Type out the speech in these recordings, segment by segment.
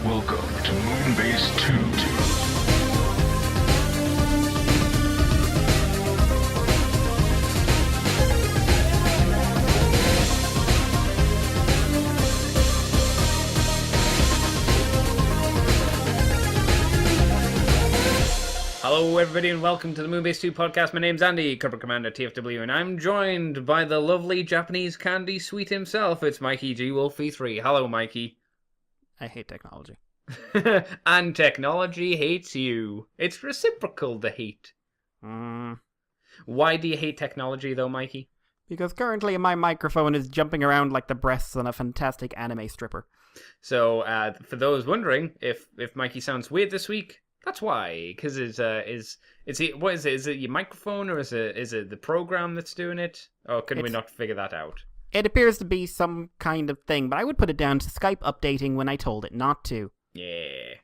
Welcome to Moonbase 2. Hello everybody and welcome to the Moonbase 2 podcast. My name's Andy, Corporate Commander TFW, and I'm joined by the lovely Japanese candy sweet himself. It's Mikey G. Wolfie 3. Hello, Mikey. I hate technology. And technology hates you. It's reciprocal, the hate. Why do you hate technology, though, Mikey? Because currently my microphone is jumping around like the breasts on a fantastic anime stripper. So, for those wondering, if Mikey sounds weird this week, that's why. Because what is it? Is it your microphone, or is it the program that's doing it? Or can we not figure that out? It appears to be some kind of thing, but I would put it down to Skype updating when I told it not to. Yeah.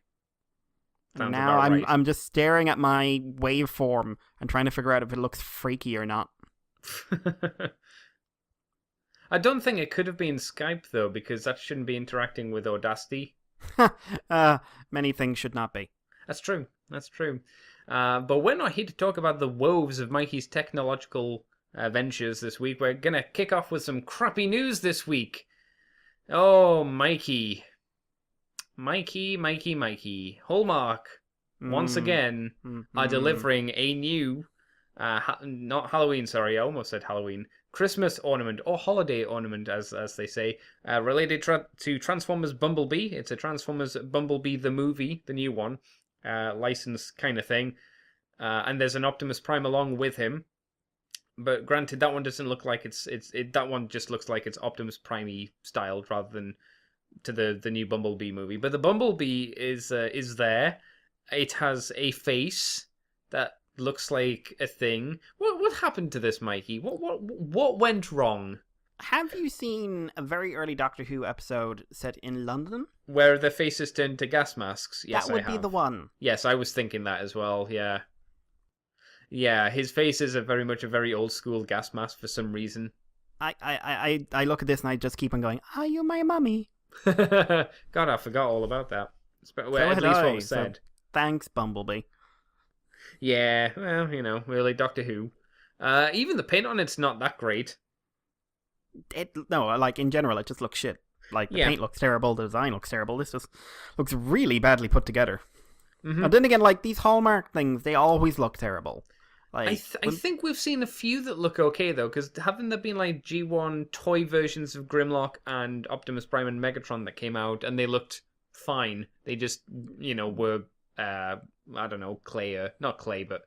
And now I'm just staring at my waveform and trying to figure out if it looks freaky or not. I don't think it could have been Skype, though, because that shouldn't be interacting with Audacity. Many things should not be. That's true. But we're not here to talk about the woes of Mikey's technological ventures this week. We're going to kick off with some crappy news this week. Oh, Mikey. Hallmark, once again, are delivering a new, not Halloween, sorry, I almost said Halloween, Christmas ornament, or holiday ornament, as they say, related to Transformers Bumblebee. It's a Transformers Bumblebee the movie, the new one, license kind of thing. And there's an Optimus Prime along with him. But granted, that one doesn't look like that one just looks like it's Optimus Prime-y styled rather than to the new Bumblebee movie. But the Bumblebee is there. It has a face that looks like a thing. What happened to this, Mikey? What went wrong? Have you seen a very early Doctor Who episode set in London? Where the faces turned to gas masks? Yes, that would be the one. Yes, I was thinking that as well, yeah. Yeah, his face is very much a very old school gas mask for some reason. I look at this and I just keep on going, "Are you my mummy?" God, I forgot all about that. At least what was said. So thanks, Bumblebee. Yeah, well, really, Doctor Who. Even the paint on it's not that great. Like in general, it just looks shit. Like the paint looks terrible, the design looks terrible. This just looks really badly put together. Mm-hmm. And then again, like these Hallmark things, they always look terrible. Like, I think we've seen a few that look okay, though, because haven't there been, like, G1 toy versions of Grimlock and Optimus Prime and Megatron that came out, and they looked fine. They just, were, I don't know, clay, not clay, but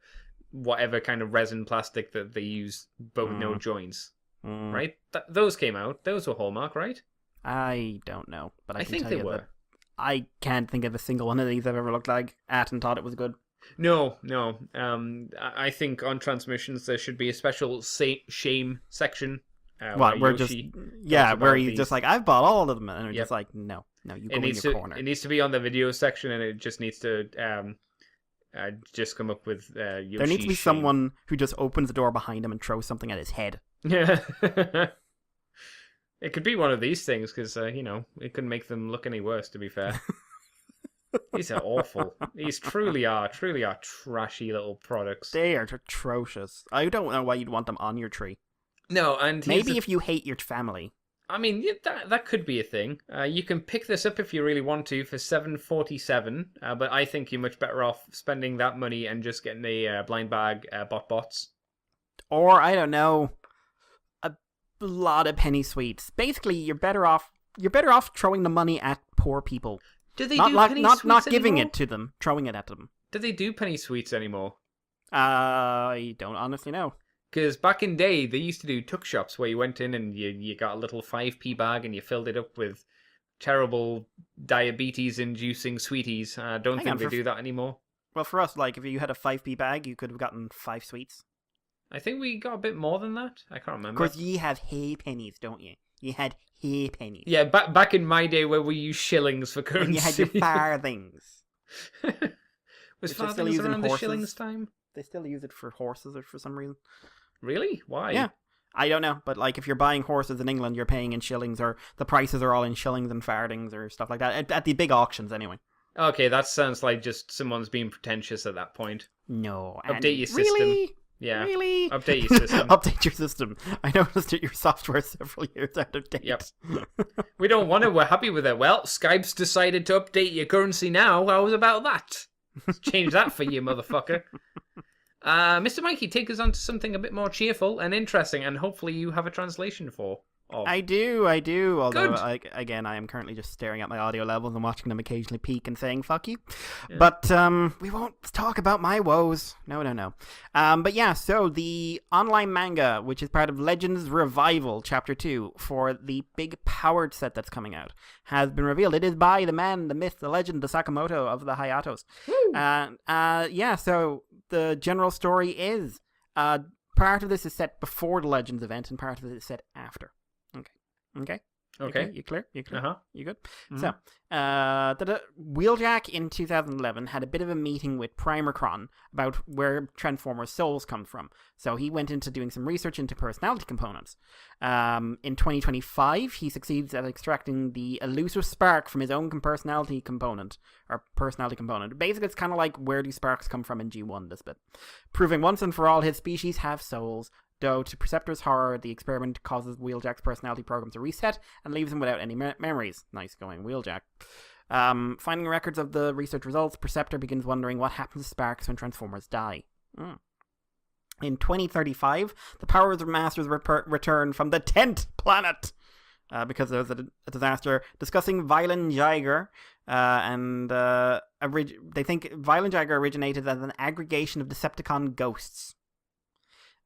whatever kind of resin plastic that they use, but with no joints, right? Those came out. Those were Hallmark, right? I don't know, but I can think tell they you were. That I can't think of a single one of these I've ever looked like at and thought it was good. No. I think on transmissions there should be a special shame section. Where he's just like, I've bought all of them, and we're just like, no, you go in your corner. It needs to be on the video section, and it just needs to just come up with Yoshi. There needs to be someone who just opens the door behind him and throws something at his head. Yeah. It could be one of these things, because, it couldn't make them look any worse, to be fair. These are awful. These truly are trashy little products. They are atrocious. I don't know why you'd want them on your tree. No, and maybe if you hate your family. I mean, that could be a thing. You can pick this up if you really want to for $7.47, but I think you're much better off spending that money and just getting a blind bag Botbots. Or, I don't know, a lot of penny sweets. Basically, you're better off throwing the money at poor people. Do they do penny sweets not giving anymore? it to them, throwing it at them. Do they do penny sweets anymore? I don't honestly know. Because back in day, they used to do tuck shops where you went in and you got a little 5p bag and you filled it up with terrible diabetes-inducing sweeties. I don't think they do that anymore. Well, for us, like, if you had a 5p bag, you could have gotten 5 sweets. I think we got a bit more than that. I can't remember. Of course, ye have hay pennies, don't you? You had hay pennies. Yeah, back in my day where we used shillings for currency. When you had your farthings. Was farthings around the shillings time? They still use it for horses or for some reason. Really? Why? Yeah. I don't know, but like if you're buying horses in England, you're paying in shillings, or the prices are all in shillings and fardings or stuff like that at the big auctions anyway. Okay, that sounds like just someone's being pretentious at that point. No, Update your system. Really? Yeah. Really? Update your system. Update your system. I noticed that your software is several years out of date. Yep. We don't want it. We're happy with it. Well, Skype's decided to update your currency now. How about that? Let's change that for you, motherfucker. Mr. Mikey, take us on to something a bit more cheerful and interesting, and hopefully you have a translation for. I do. Although, Good. again, I am currently just staring at my audio levels and watching them occasionally peak and saying "fuck you." Yeah. But we won't talk about my woes. No. But yeah, so the online manga, which is part of Legends Revival Chapter 2 for the big powered set that's coming out, has been revealed. It is by the man, the myth, the legend, the Sakamoto of the Hayatos. Yeah. So the general story is part of this is set before the Legends event, and part of it is set after. Okay. You clear? Uh-huh. You good? Mm-hmm. So, Wheeljack in 2011 had a bit of a meeting with Primercron about where Transformers' souls come from. So he went into doing some research into personality components. In 2025, he succeeds at extracting the elusive spark from his own personality component. Basically, it's kind of like where do sparks come from in G1, this bit. Proving once and for all his species have souls. Though, to Perceptor's horror, the experiment causes Wheeljack's personality program to reset and leaves him without any memories. Nice going, Wheeljack. Finding records of the research results, Perceptor begins wondering what happens to sparks when Transformers die. In 2035, the Power Masters return from the 10th planet because there was a disaster, discussing Violent Jiger, and they think Violent Jiger originated as an aggregation of Decepticon ghosts.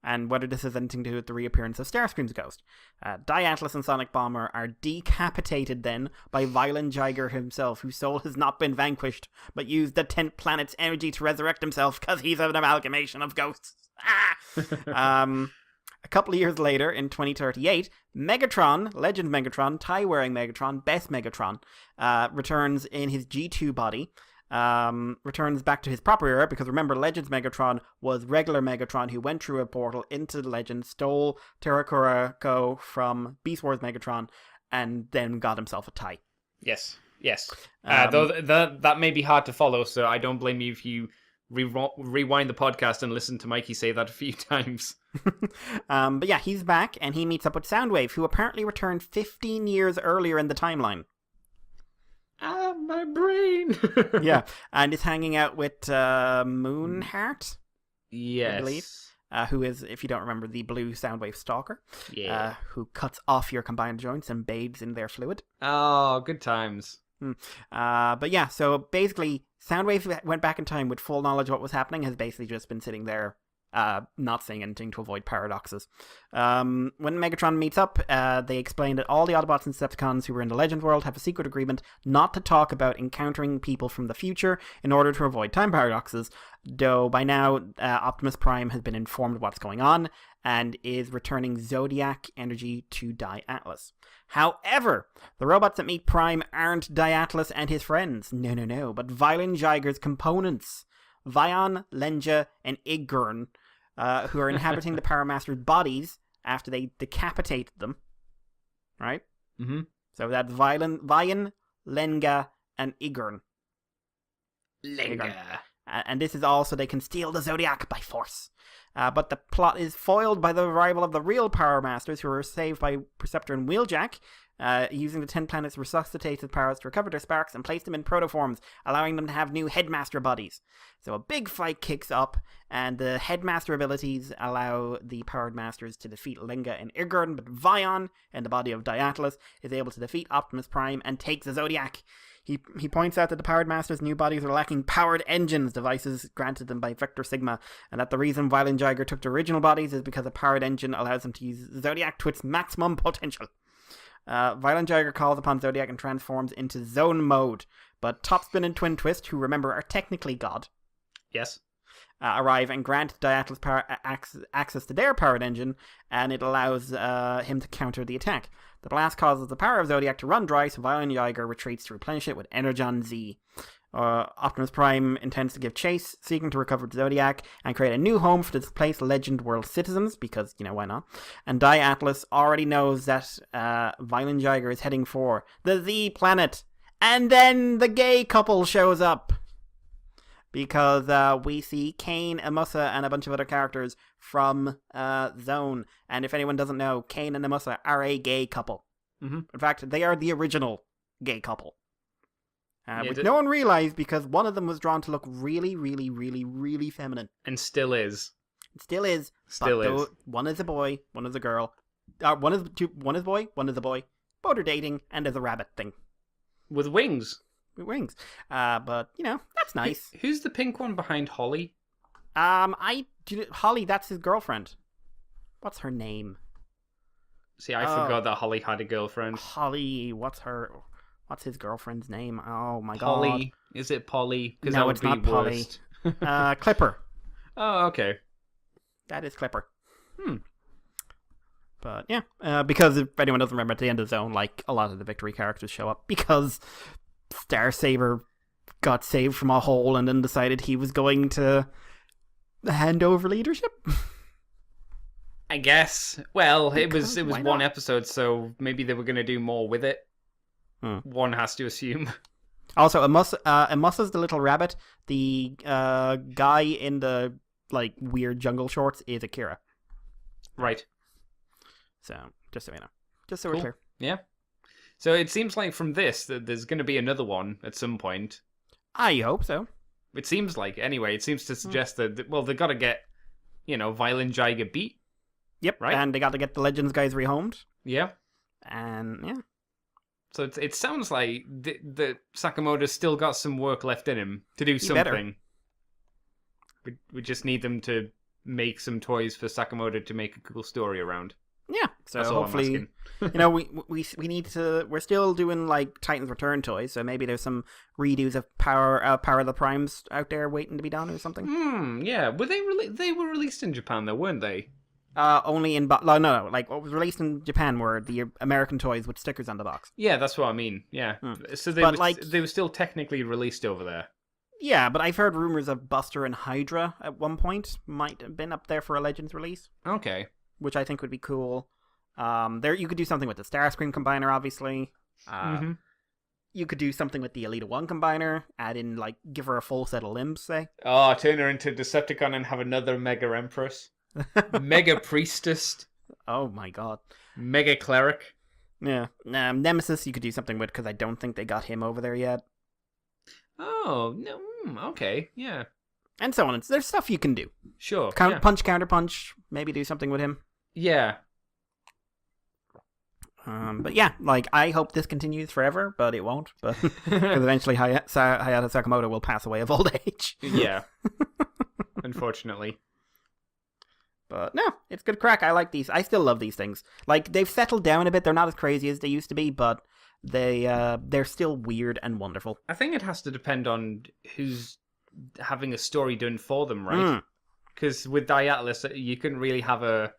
And whether this has anything to do with the reappearance of Starscream's ghost. Diatlas and Sonic Bomber are decapitated then by Violent Jiger himself, whose soul has not been vanquished, but used the 10th planet's energy to resurrect himself because he's an amalgamation of ghosts. A couple of years later, in 2038, Megatron, Legend Megatron, tie-wearing Megatron, Best Megatron, returns in his G2 body. Returns back to his proper era, because remember, Legends Megatron was regular Megatron who went through a portal into the Legend, stole Terracorako from Beast Wars Megatron, and then got himself a tie. Yes. Though that may be hard to follow, so I don't blame you if you rewind the podcast and listen to Mikey say that a few times. But yeah, he's back, and he meets up with Soundwave, who apparently returned 15 years earlier in the timeline. My brain. Yeah, and is hanging out with Moonheart. Yes. I believe. Who is, if you don't remember, the blue Soundwave stalker. Yeah. Who cuts off your combined joints and bathes in their fluid. Oh, good times. But yeah, so basically, Soundwave went back in time with full knowledge of what was happening, has basically just been sitting there, not saying anything to avoid paradoxes. When Megatron meets up, they explain that all the Autobots and Decepticons who were in the Legend world have a secret agreement not to talk about encountering people from the future in order to avoid time paradoxes, though by now Optimus Prime has been informed of what's going on and is returning Zodiac energy to Diatlas. However, the robots that meet Prime aren't Diatlas and his friends. No, but Violent Jiger's components. Vion, Lenja, and Igurn, who are inhabiting the Power Master's bodies after they decapitated them. Right? Mm-hmm. So that's Vion, Lenga, and Igurn. Lenga. And this is all so they can steal the Zodiac by force. But the plot is foiled by the arrival of the real Power Masters, who are saved by Perceptor and Wheeljack, using the 10 planets' resuscitated powers to recover their sparks and place them in protoforms, allowing them to have new Headmaster bodies. So a big fight kicks up, and the Headmaster abilities allow the Powered Masters to defeat Lenga and Igurn, but Vion, in the body of Diatlas, is able to defeat Optimus Prime and take the Zodiac. He points out that the Powered Masters' new bodies are lacking powered engines, devices granted them by Vector Sigma, and that the reason Violent Jiger took the original bodies is because a powered engine allows them to use Zodiac to its maximum potential. Violent Jiger calls upon Zodiac and transforms into Zone Mode, but Topspin and Twin Twist, who remember are technically God, Yes. Arrive and grant Diatlas access to their powered engine, and it allows him to counter the attack. The blast causes the power of Zodiac to run dry, so Violent Jiger retreats to replenish it with Energon Z. Optimus Prime intends to give chase, seeking to recover the Zodiac and create a new home for the displaced Legend World citizens, because, why not? And Die Atlas already knows that Violent Jiger is heading for the Z planet. And then the gay couple shows up. Because we see Kane, Amusa, and a bunch of other characters from Zone. And if anyone doesn't know, Kane and Amusa are a gay couple. Mm-hmm. In fact, they are the original gay couple. Which no one realized because one of them was drawn to look really, really, really, really feminine. And still is. Still is. One is a boy, one is a girl. One is boy, one is a boy. Both are dating, and there's a rabbit thing. With wings. With wings. But, that's nice. Who's the pink one behind Holly? Holly, that's his girlfriend. What's her name? See, I forgot that Holly had a girlfriend. Holly, what's his girlfriend's name? Oh my god. Polly. Is it Polly? No, it's not Polly. Clipper. Oh, okay. That is Clipper. But yeah, because if anyone doesn't remember, at the end of Zone, a lot of the Victory characters show up because Starsaber got saved from a hole and then decided he was going to hand over leadership. I guess. Well, it was why one not? episode, so maybe they were going to do more with it. One has to assume. Also, Amusa's the little rabbit. The guy in the weird jungle shorts is Akira. Right. So, just so you know. Just so we're clear. Yeah. So it seems like from this that there's going to be another one at some point. I hope so. It seems like, anyway. It seems to suggest that, they've got to get, Violent Jiger beat. Yep, right. And they got to get the Legends guys rehomed. Yeah. And, yeah. So it sounds like the Sakamoto's still got some work left in him to do something. We just need them to make some toys for Sakamoto to make a cool story around. Yeah, so That's all hopefully, we need to. We're still doing Titans Return toys, so maybe there's some redos of Power of the Primes out there waiting to be done or something. Yeah. Were they were released in Japan though, weren't they? Only in what was released in Japan were the American toys with stickers on the box. Yeah, that's what I mean. Yeah. So they were still technically released over there. Yeah, but I've heard rumors of Buster and Hydra at one point might have been up there for a Legends release. Okay. Which I think would be cool. There you could do something with the Starscream combiner, obviously. You could do something with the Elita 1 combiner, add in give her a full set of limbs, say. Oh, turn her into Decepticon and have another Mega Empress. Mega Priestess. Oh my god. Mega Cleric. Yeah. Nemesis you could do something with, because I don't think they got him over there yet. Oh, no. Okay, yeah. And so on. There's stuff you can do. Sure. Punch, counter punch. Maybe do something with him. Yeah. But yeah, I hope this continues forever, but it won't. But because eventually Hayata Sakamoto will pass away of old age. Yeah. Unfortunately. But no, it's good crack. I like these. I still love these things. They've settled down a bit. They're not as crazy as they used to be, but they're still weird and wonderful. I think it has to depend on who's having a story done for them, right? Because with Die Atlas, you couldn't really have a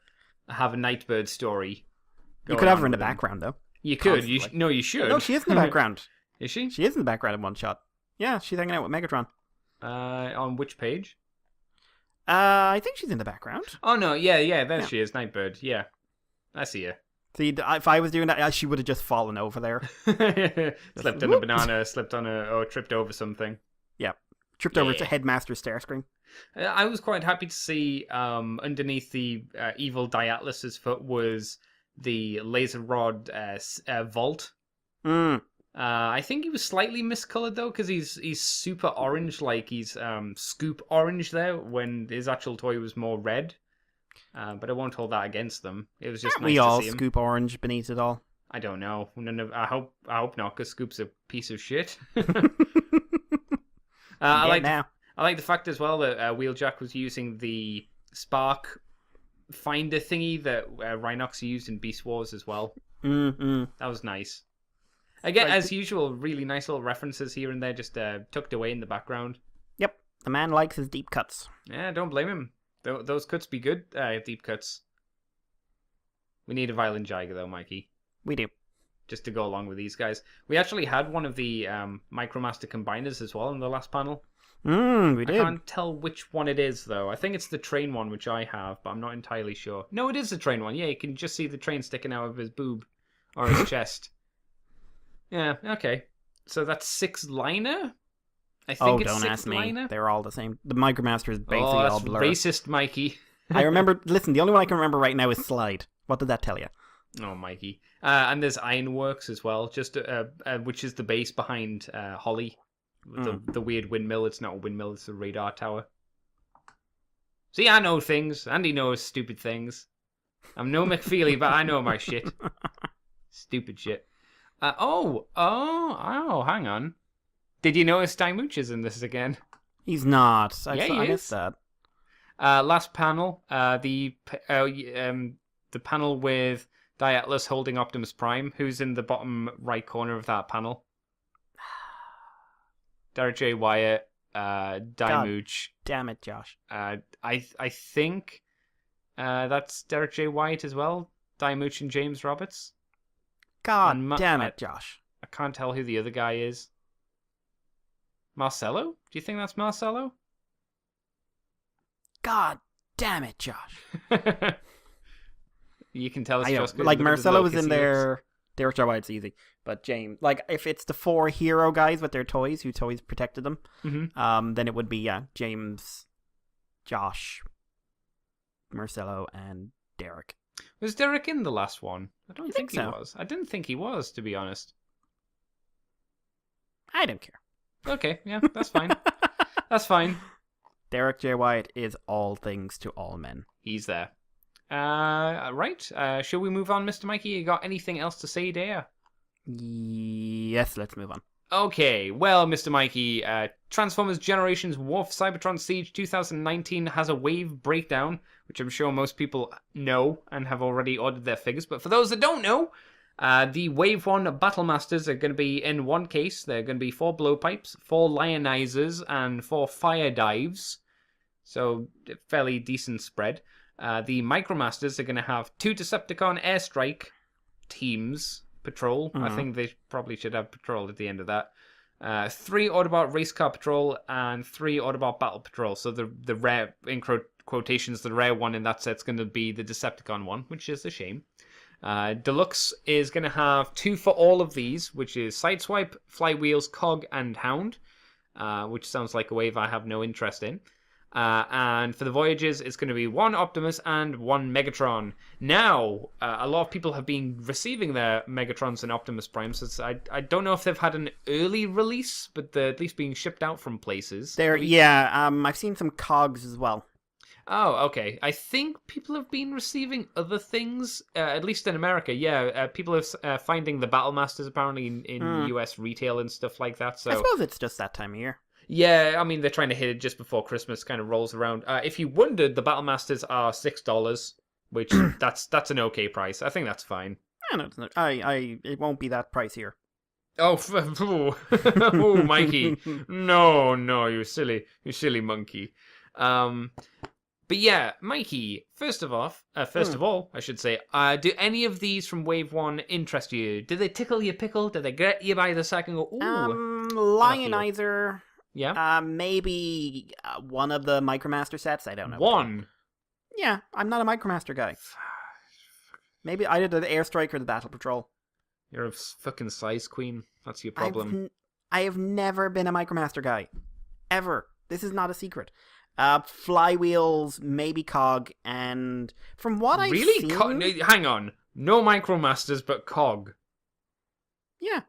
Nightbird story. You could have her in the background, though. You could. You should. No, she is in the background. Is she? She is in the background in one shot. Yeah, she's hanging out with Megatron. On which page? I think she's in the background. Oh no, yeah, there she is, Nightbird. Yeah, I see her. See, if I was doing that, she would have just fallen over there. Slipped on a banana, tripped over something. Yeah, tripped over to Headmaster Starscream. I was quite happy to see underneath the evil Die Atlas's foot was the laser rod vault. I think he was slightly miscolored though, because he's super orange, he's scoop orange there, when his actual toy was more red. But I won't hold that against them. It was just nice we to all see him. scoop orange beneath it all. I don't know. I hope not, because Scoop's a piece of shit. I like the fact as well that Wheeljack was using the spark finder thingy that Rhinox used in Beast Wars as well. That was nice. Again, as usual, really nice little references here and there, just tucked away in the background. Yep, the man likes his deep cuts. Yeah, don't blame him. Those cuts be good, deep cuts. We need a Violent Jiger, though, Mikey. We do. just to go along with these guys. We actually had one of the Micromaster combiners as well in the last panel. We did. I can't tell which one it is, though. I think it's the train one, which I have, but I'm not entirely sure. No, it is the train one. Yeah, you can just see the train sticking out of his boob. Or his chest. Yeah, okay. So that's 6-liner? I think it's don't ask me. 6-liner. They're all the same. The Micromaster is basically all that's blur. racist, Mikey. I remember, listen, the only one I can remember right now is Slide. What did that tell you? Oh, Mikey. And there's Ironworks as well, just which is the base behind Holly. The weird windmill. It's not a windmill, it's a radar tower. See, I know things. Andy knows stupid things. I'm no McFeely, but I know my shit. Stupid shit. Hang on. Did you notice Dimooch is in this again? He's not. I missed that. Last panel, the panel with Diatlas holding Optimus Prime, who's in the bottom right corner of that panel. Derek J. Wyatt, Dimooch. Damn it, Josh. I think that's Derek J. Wyatt as well. Dimooch and James Roberts. God damn it, Josh. I can't tell who the other guy is. Marcelo? Do you think that's Marcelo? God damn it, Josh. You can tell it's just like Marcelo was in there. Derek J. Wyatt's easy. But James, like, if it's the 4 hero guys with their toys, who toys protected them, then it would be, James, Josh, Marcelo, and Derek. Was Derek in the last one? I don't think he so. was. I didn't think he was, to be honest. I don't care. Okay, yeah, that's fine. That's fine. Derek J. Wyatt is all things to all men. He's there. Right. Shall we move on, Mr. Mikey? You got anything else to say there? Yes, let's move on. Okay, well, Mr. Mikey, Transformers Generations War for Cybertron Siege 2019 has a wave breakdown, which I'm sure most people know and have already ordered their figures. But for those that don't know, the Wave 1 Battle Masters are going to be in one case. They're going to be 4 blowpipes, 4 lionizers, and 4 fire dives. So, fairly decent spread. The Micromasters are going to have 2 Decepticon airstrike teams patrol. I think they probably should have patrol at the end of that. 3 Autobot race car patrol and 3 Autobot battle patrol. So the rare, in quotations, the rare one in that set's going to be the Decepticon one, which is a shame. Deluxe is going to have 2 for all of these, which is Sideswipe, Flywheels, Cog, and Hound, which sounds like a wave I have no interest in. And for the Voyages, it's going to be 1 Optimus and 1 Megatron. Now, a lot of people have been receiving their Megatrons and Optimus Primes. I don't know if they've had an early release, but they're at least being shipped out from places. I've seen some cogs as well. Oh, okay. I think people have been receiving other things, at least in America. Yeah, people are finding the Battle Masters apparently in US retail and stuff like that. So I suppose it's just that time of year. Yeah, I mean, they're trying to hit it just before Christmas kind of rolls around. If you wondered, the Battle Masters are $6, which that's an okay price. I think that's fine. It won't be that price here. Oh, oh, Mikey. No, you silly monkey. But yeah, Mikey, first of all, I should say, do any of these from Wave 1 interest you? Did they tickle your pickle? Did they get you by the sack and go, ooh? Lionizer. Yeah. Maybe one of the Micromaster sets. I don't know. One. Yeah, I'm not a Micromaster guy. Maybe either the Airstrike or the Battle Patrol. You're a fucking size queen. That's your problem. I have never been a Micromaster guy. Ever. This is not a secret. Flywheels, maybe Cog, and from what I've seen... Really? Hang on. No Micromasters, but Cog. Yeah.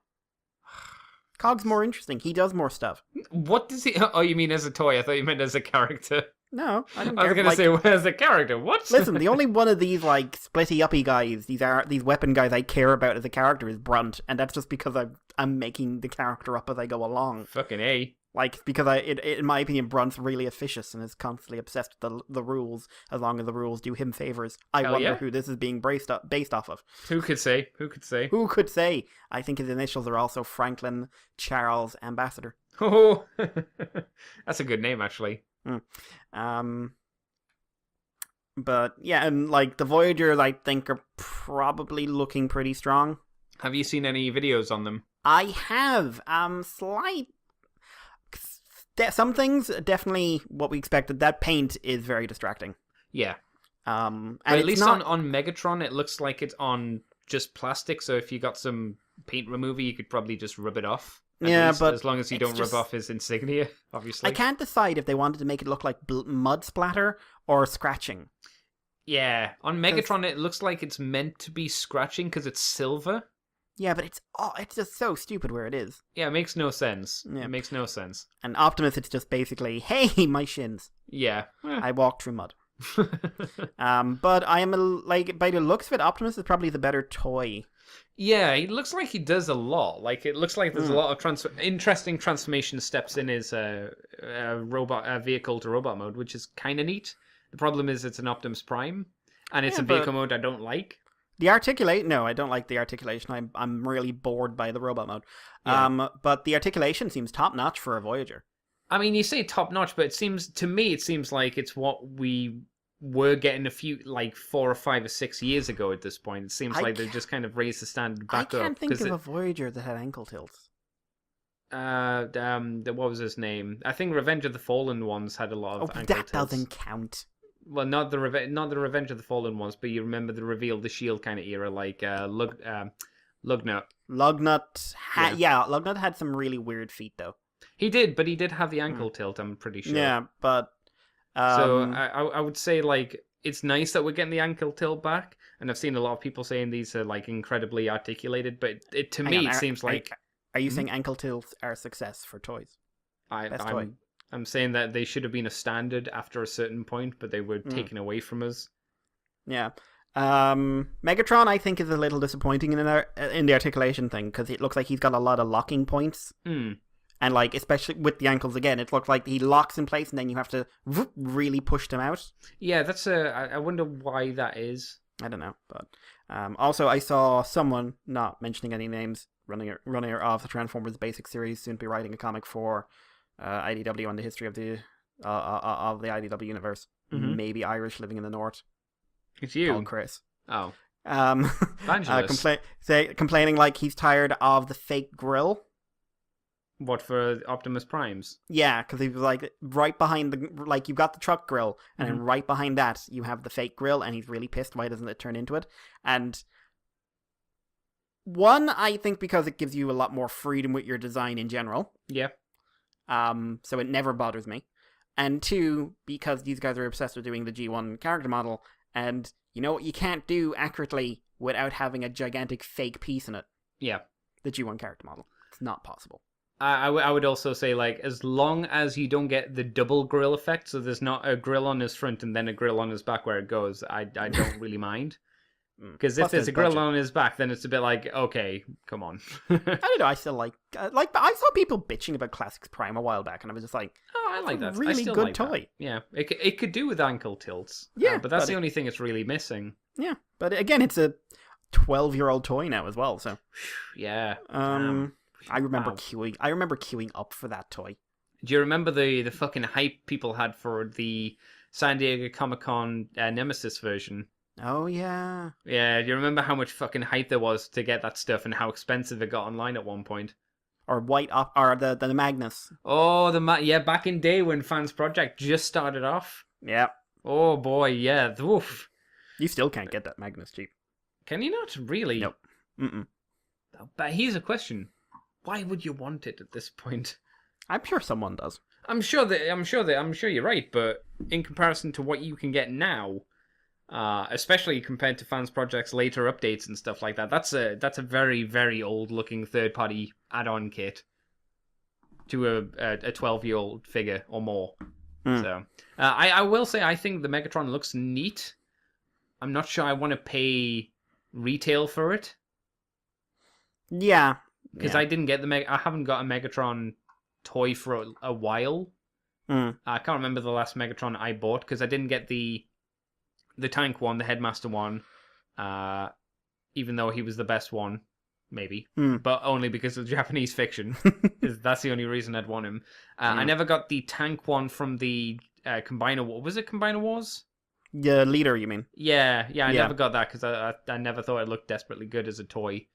Cog's more interesting. He does more stuff. What does he... Oh, you mean as a toy? I thought you meant as a character. No, I don't care. I was going to say, well, as a character, what? Listen, the only one of these, like, splitty-uppy guys, these weapon guys I care about as a character is Brunt, and that's just because I'm making the character up as I go along. Fucking A. Like, because in my opinion, Brunt's really officious and is constantly obsessed with the rules, as long as the rules do him favors. I wonder who this is being based off of. Who could say? Who could say? I think his initials are also Franklin Charles Ambassador. Oh, that's a good name, actually. But, yeah, and, like, the Voyagers, I think, are probably looking pretty strong. Have you seen any videos on them? I have some things definitely what we expected. That paint is very distracting. Yeah. And But at it's least not... on Megatron, it looks like it's on just plastic. So if you got some paint remover, you could probably just rub it off. Yeah, least, but as long as you don't rub off his insignia, obviously. I can't decide if they wanted to make it look like mud splatter or scratching. Yeah, on Megatron, it looks like it's meant to be scratching because it's silver. Yeah, but it's just so stupid where it is. Yeah, it makes no sense. Yeah. It makes no sense. And Optimus, it's just basically, hey, my shins. Yeah. I walked through mud. But I am by the looks of it, Optimus is probably the better toy. Yeah, it looks like he does a lot. Like, it looks like there's a lot of interesting transformation steps in his vehicle to robot mode, which is kind of neat. The problem is it's an Optimus Prime, and it's a vehicle mode I don't like. No, I don't like the articulation. I'm really bored by the robot mode. Yeah. But the articulation seems top notch for a Voyager. I mean, you say top notch, but it seems like it's what we were getting a few, like 4 or 5 or 6 years ago at this point. It seems like they've just kind of raised the standard back up. I can't think of a Voyager that had ankle tilts. What was his name? I think Revenge of the Fallen ones had a lot of ankle tilts. That doesn't count. Well, not the Revenge of the Fallen ones, but you remember the Reveal the Shield kind of era, like Lugnut. Lugnut had some really weird feet though. He did, but he did have the ankle tilt, I'm pretty sure. Yeah, but so I would say, like, it's nice that we're getting the ankle tilt back, and I've seen a lot of people saying these are like incredibly articulated, but it seems like. Are you saying ankle tilts are a success for toys? I'm saying that they should have been a standard after a certain point, but they were taken away from us. Yeah. Megatron, I think, is a little disappointing in the articulation thing, because it looks like he's got a lot of locking points. And, like, especially with the ankles again, it looks like he locks in place and then you have to really push them out. Yeah, I wonder why that is. I don't know. But also, I saw someone, not mentioning any names, running off the Transformers Basic Series, soon to be writing a comic for IDW on the history of the IDW universe. Maybe Irish, living in the north. It's you. Called Chris. Oh. Complaining like he's tired of the fake grill. What, for Optimus Primes? Yeah, because he was like right behind you've got the truck grill, and then right behind that you have the fake grill, and he's really pissed. Why doesn't it turn into it? And one, I think because it gives you a lot more freedom with your design in general. Yeah. So it never bothers me. And two, because these guys are obsessed with doing the G1 character model, and you know what you can't do accurately without having a gigantic fake piece in it. Yeah. The G1 character model. It's not possible. I would also say, like, as long as you don't get the double grill effect, so there's not a grill on his front and then a grill on his back where it goes, I don't really mind. Because if there's a grill on his back, then it's a bit like, okay, come on. I don't know, I still like I saw people bitching about Classics Prime a while back, and I was just like, oh, I like that. Really good like toy. That. Yeah, it could do with ankle tilts. Yeah, but that's the only thing it's really missing. Yeah, but again, it's a 12-year-old toy now as well, so. Yeah. I remember queuing up for that toy. Do you remember the fucking hype people had for the San Diego Comic-Con Nemesis version? Oh, yeah. Yeah, do you remember how much fucking hype there was to get that stuff and how expensive it got online at one point? Or the Magnus. Oh, back in day when Fans Project just started off. Yeah. Oh, boy, yeah. Oof. You still can't get that Magnus cheap. Can you not? Really? Nope. Mm-mm. But here's a question. Why would you want it at this point? I'm sure someone does. I'm sure you're right, but in comparison to what you can get now, especially compared to Fans Project's later updates and stuff like that, that's a very, very old looking third party add-on kit to a 12-year-old figure or more. So I will say I think the Megatron looks neat. I'm not sure I want to pay retail for it. Yeah. Because I didn't get I haven't got a Megatron toy for a while. I can't remember the last Megatron I bought because I didn't get the tank one, the Headmaster one, even though he was the best one, maybe, but only because of Japanese fiction. That's the only reason I'd want him. I never got the tank one from the Combiner Wars. Was it Combiner Wars? The leader, you mean? Yeah, I never got that because I never thought it looked desperately good as a toy.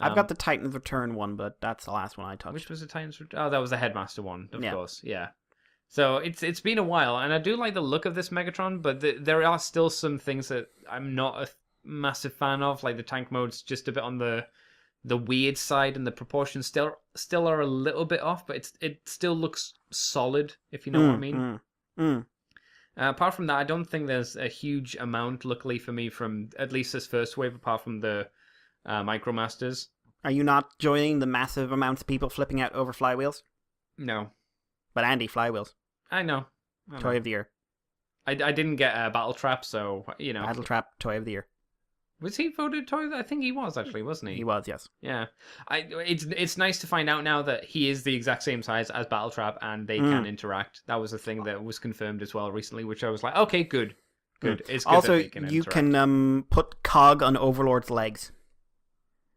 I've got the Titan's Return one, but that's the last one I touched. Which was the Titan's Return? Oh, that was the Headmaster one, of Yeah. course. Yeah. So it's been a while, and I do like the look of this Megatron, but there are still some things that I'm not a massive fan of, like the tank mode's just a bit on the weird side, and the proportions still are a little bit off, but it still looks solid, if you know what I mean. Apart from that, I don't think there's a huge amount, luckily for me, from at least this first wave, apart from the Micromasters. Are you not joining the massive amounts of people flipping out over flywheels? No. But Andy, flywheels. I know. Toy of the year. I didn't get a Battle Trap, so, you know. Battle Trap, Toy of the year. Was he voted Toy? I think he was, actually, wasn't he? He was, yes. Yeah. It's nice to find out now that he is the exact same size as Battle Trap, and they can interact. That was a thing that was confirmed as well recently, which I was like, okay, good. Good. It's good also, that they can you interact. can put Cog on Overlord's legs.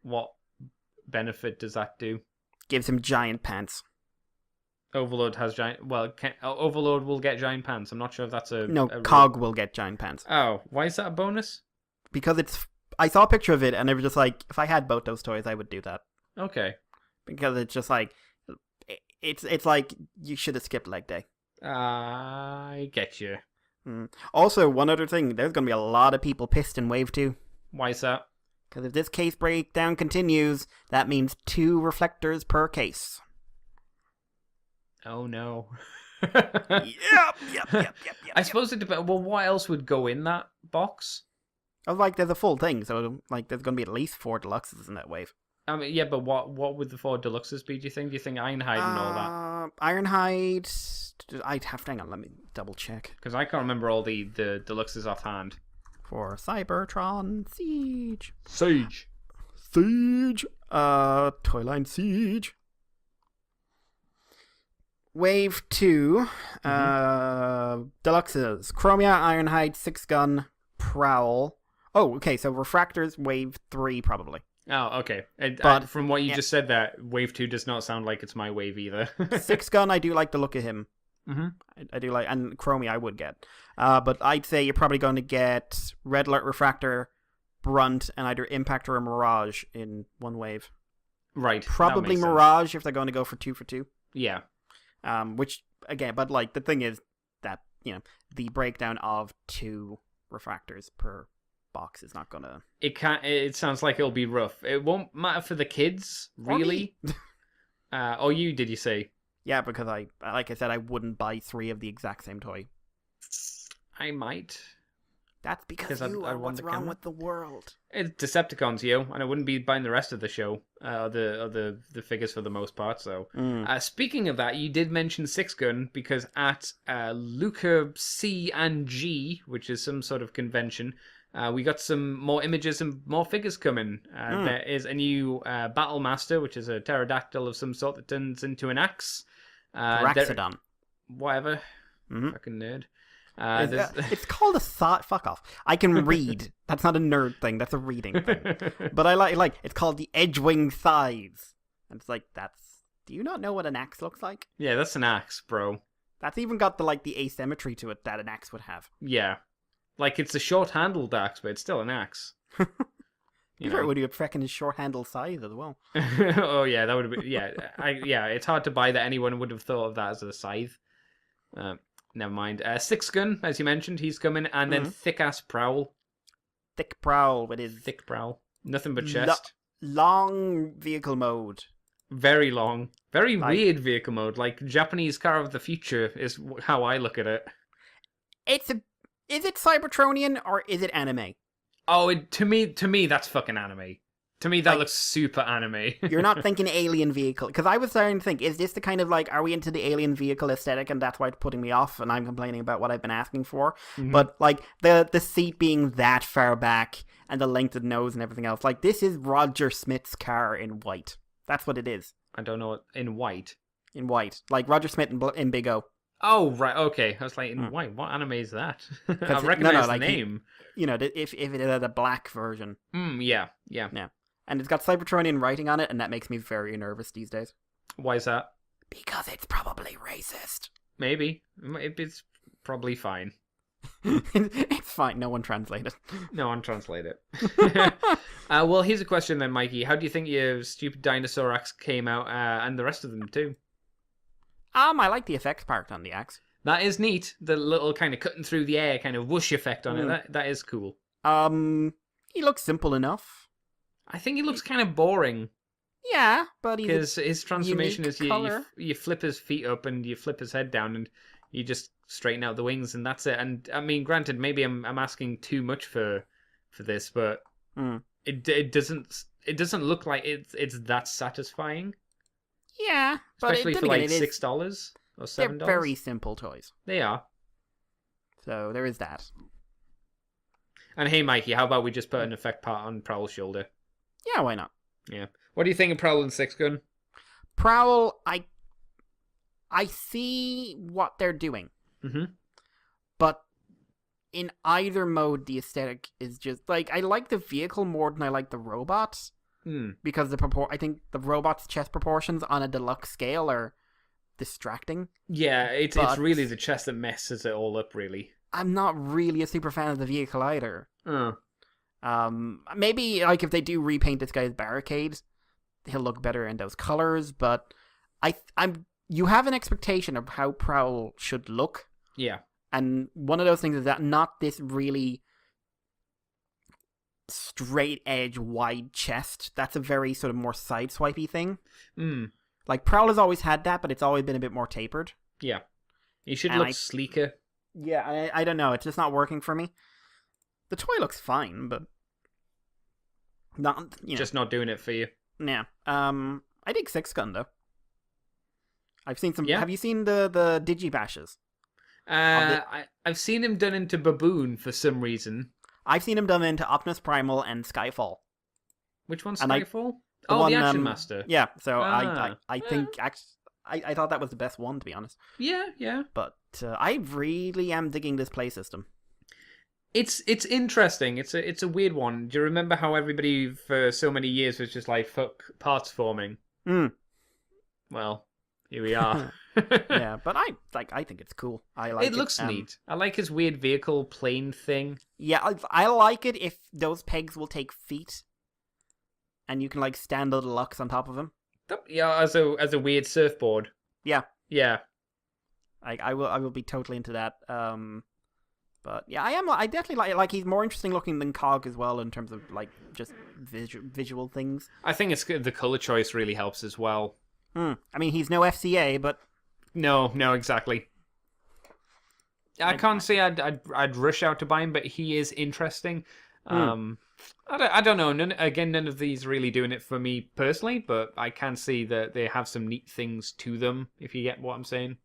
What benefit does that do? Gives him giant pants. Overlord has giant... Well, Overlord will get giant pants. I'm not sure if that's a... No, a Cog will get giant pants. Oh, why is that a bonus? Because I saw a picture of it, and I was just like, if I had both those toys, I would do that. Okay. Because it's just like... It's like, you should have skipped leg day. I get you. Also, one other thing, there's going to be a lot of people pissed in Wave 2. Why is that? Because if this case breakdown continues, that means 2 reflectors per case. Oh, no. Yep. I suppose it depends. Well, what else would go in that box? I was like, there's a full thing, so like there's going to be at least 4 deluxes in that wave. I mean, yeah, but what would the 4 deluxes be, do you think? Do you think Ironhide and all that? Ironhide... I'd have to... Hang on, let me double check. Because I can't remember all the deluxes offhand. For Cybertron Siege. Siege. Toyline Siege. Wave 2. Deluxes. Chromia, Ironhide, Sixgun, Prowl. Oh, okay, so Refractors, Wave 3, probably. Oh, okay. But from what you just said there, Wave 2 does not sound like it's my wave either. Sixgun, I do like the look of him. Mm-hmm. I do like... And Chromia, I would get. But I'd say you're probably going to get Red Alert, Refractor, Brunt, and either Impact or a Mirage in one wave. Right. Probably Mirage if they're going to go for 2 for 2. Yeah. Which, again, but like the thing is that, you know, the breakdown of 2 refractors per box is not gonna... It sounds like it'll be rough. It won't matter for the kids, really. Or you, did you say? Yeah, because like I said, I wouldn't buy 3 of the exact same toy. I might. That's because I you are want what's the wrong camera. with the world. It's Decepticons, yo, and I wouldn't be buying the rest of the show, the figures for the most part. So, speaking of that, you did mention Sixgun because at Luca C and G, which is some sort of convention, we got some more images and more figures coming. There is a new Battle Master, which is a pterodactyl of some sort that turns into an axe. Pteraxadon. Whatever. Fucking nerd. It's called a thought. Fuck off. I can read. That's not a nerd thing. That's a reading thing. But I like it's called the Edgewing Thighs. And it's like, do you not know what an axe looks like? Yeah, that's an axe, bro. That's even got the asymmetry to it that an axe would have. Yeah. Like, it's a short-handled axe, but it's still an axe. You know, it would be a freaking short-handled scythe as well. Oh, yeah, that would have been... Yeah, it's hard to buy that anyone would have thought of that as a scythe. Never mind. Sixgun, as you mentioned, he's coming, and then thick-ass Prowl. Thick Prowl with his... Thick Prowl. Nothing but chest. Long vehicle mode. Very long. Very weird vehicle mode. Like, Japanese car of the future is how I look at it. Is it Cybertronian or is it anime? Oh, to me, that's fucking anime. To me, that looks super anime. You're not thinking alien vehicle. Because I was starting to think, is this the kind of are we into the alien vehicle aesthetic and that's why it's putting me off and I'm complaining about what I've been asking for? Mm-hmm. But, the seat being that far back and the length of the nose and everything else. This is Roger Smith's car in white. That's what it is. I don't know. In white? In white. Like Roger Smith in Big O. Oh, right, okay. I was like, in white? What anime is that? I recognize the name. If it had a black version. Yeah. And it's got Cybertronian writing on it, and that makes me very nervous these days. Why is that? Because it's probably racist. Maybe. It's probably fine. It's fine. No one translated. No one translate it. Well, here's a question then, Mikey. How do you think your stupid dinosaur axe came out, and the rest of them too? I like the effects part on the axe. That is neat. The little kind of cutting through the air, kind of whoosh effect on it. That is cool. He looks simple enough. I think he looks kind of boring. Yeah, but because his transformation is you flip his feet up and you flip his head down and you just straighten out the wings and that's it. And I mean, granted, maybe I'm asking too much for this, but it doesn't look like it's that satisfying. Yeah, but especially for like $6 or $7. They're very simple toys. They are. So there is that. And hey, Mikey, how about we just put an effect part on Prowl's shoulder? Yeah, why not? Yeah. What do you think of Prowl and Sixgun? Prowl, I see what they're doing. Mm-hmm. But in either mode, the aesthetic is just like I like the vehicle more than I like the robots. Because I think the robot's chest proportions on a deluxe scale are distracting. Yeah, it's really the chest that messes it all up, really. I'm not really a super fan of the vehicle either. Maybe like if they do repaint this guy's barricade, he'll look better in those colors. But you have an expectation of how Prowl should look. Yeah, and one of those things is that not this really straight edge wide chest. That's a very sort of more sideswipey thing. Like Prowl has always had that, but it's always been a bit more tapered. Yeah, he should look sleeker. Yeah, I don't know. It's just not working for me. The toy looks fine, but not just not doing it for you. Yeah. I dig Sixgun though. I've seen some. Yeah. Have you seen the Digibashes? I've seen him done into Baboon for some reason. I've seen him done into Optimus Primal and Skyfall. Which one's Skyfall? The Action Master. Yeah, so I think I thought that was the best one, to be honest. Yeah. But I really am digging this play system. It's interesting. It's a weird one. Do you remember how everybody for so many years was just like, fuck parts forming? Well, here we are. Yeah, but I think it's cool. I like it. It looks neat. I like his weird vehicle plane thing. Yeah, I like it if those pegs will take feet, and you can like stand the deluxe on top of them. Yeah, as a weird surfboard. Yeah. I will be totally into that. But yeah, I definitely like he's more interesting looking than Cog as well in terms of like just visual things. I think it's the color choice really helps as well. I mean, he's no FCA, but no, exactly. I can't say I'd rush out to buy him, but he is interesting. I don't know. None of these really doing it for me personally, but I can see that they have some neat things to them. If you get what I'm saying.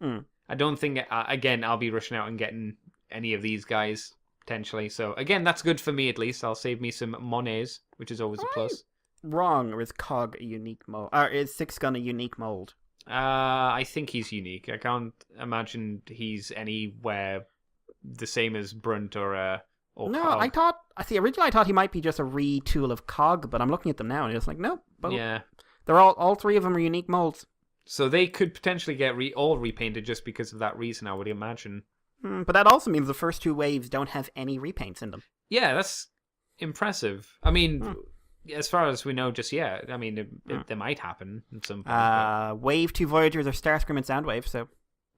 I don't think again I'll be rushing out and getting any of these guys potentially. So again, that's good for me at least. I'll save me some monies, which is always a plus. Wrong, or is Cog a unique mold? Or is Sixgun a unique mold? I think he's unique. I can't imagine he's anywhere the same as Brunt or no, Cog. Originally I thought he might be just a retool of Cog, but I'm looking at them now and it's like, nope. Yeah. They're all three of them are unique molds. So they could potentially get all repainted just because of that reason, I would imagine. But that also means the first two waves don't have any repaints in them. Yeah, that's impressive. I mean, as far as we know just yet, I mean, it might happen at some point. Wave 2 Voyagers are Starscream and Soundwave, so...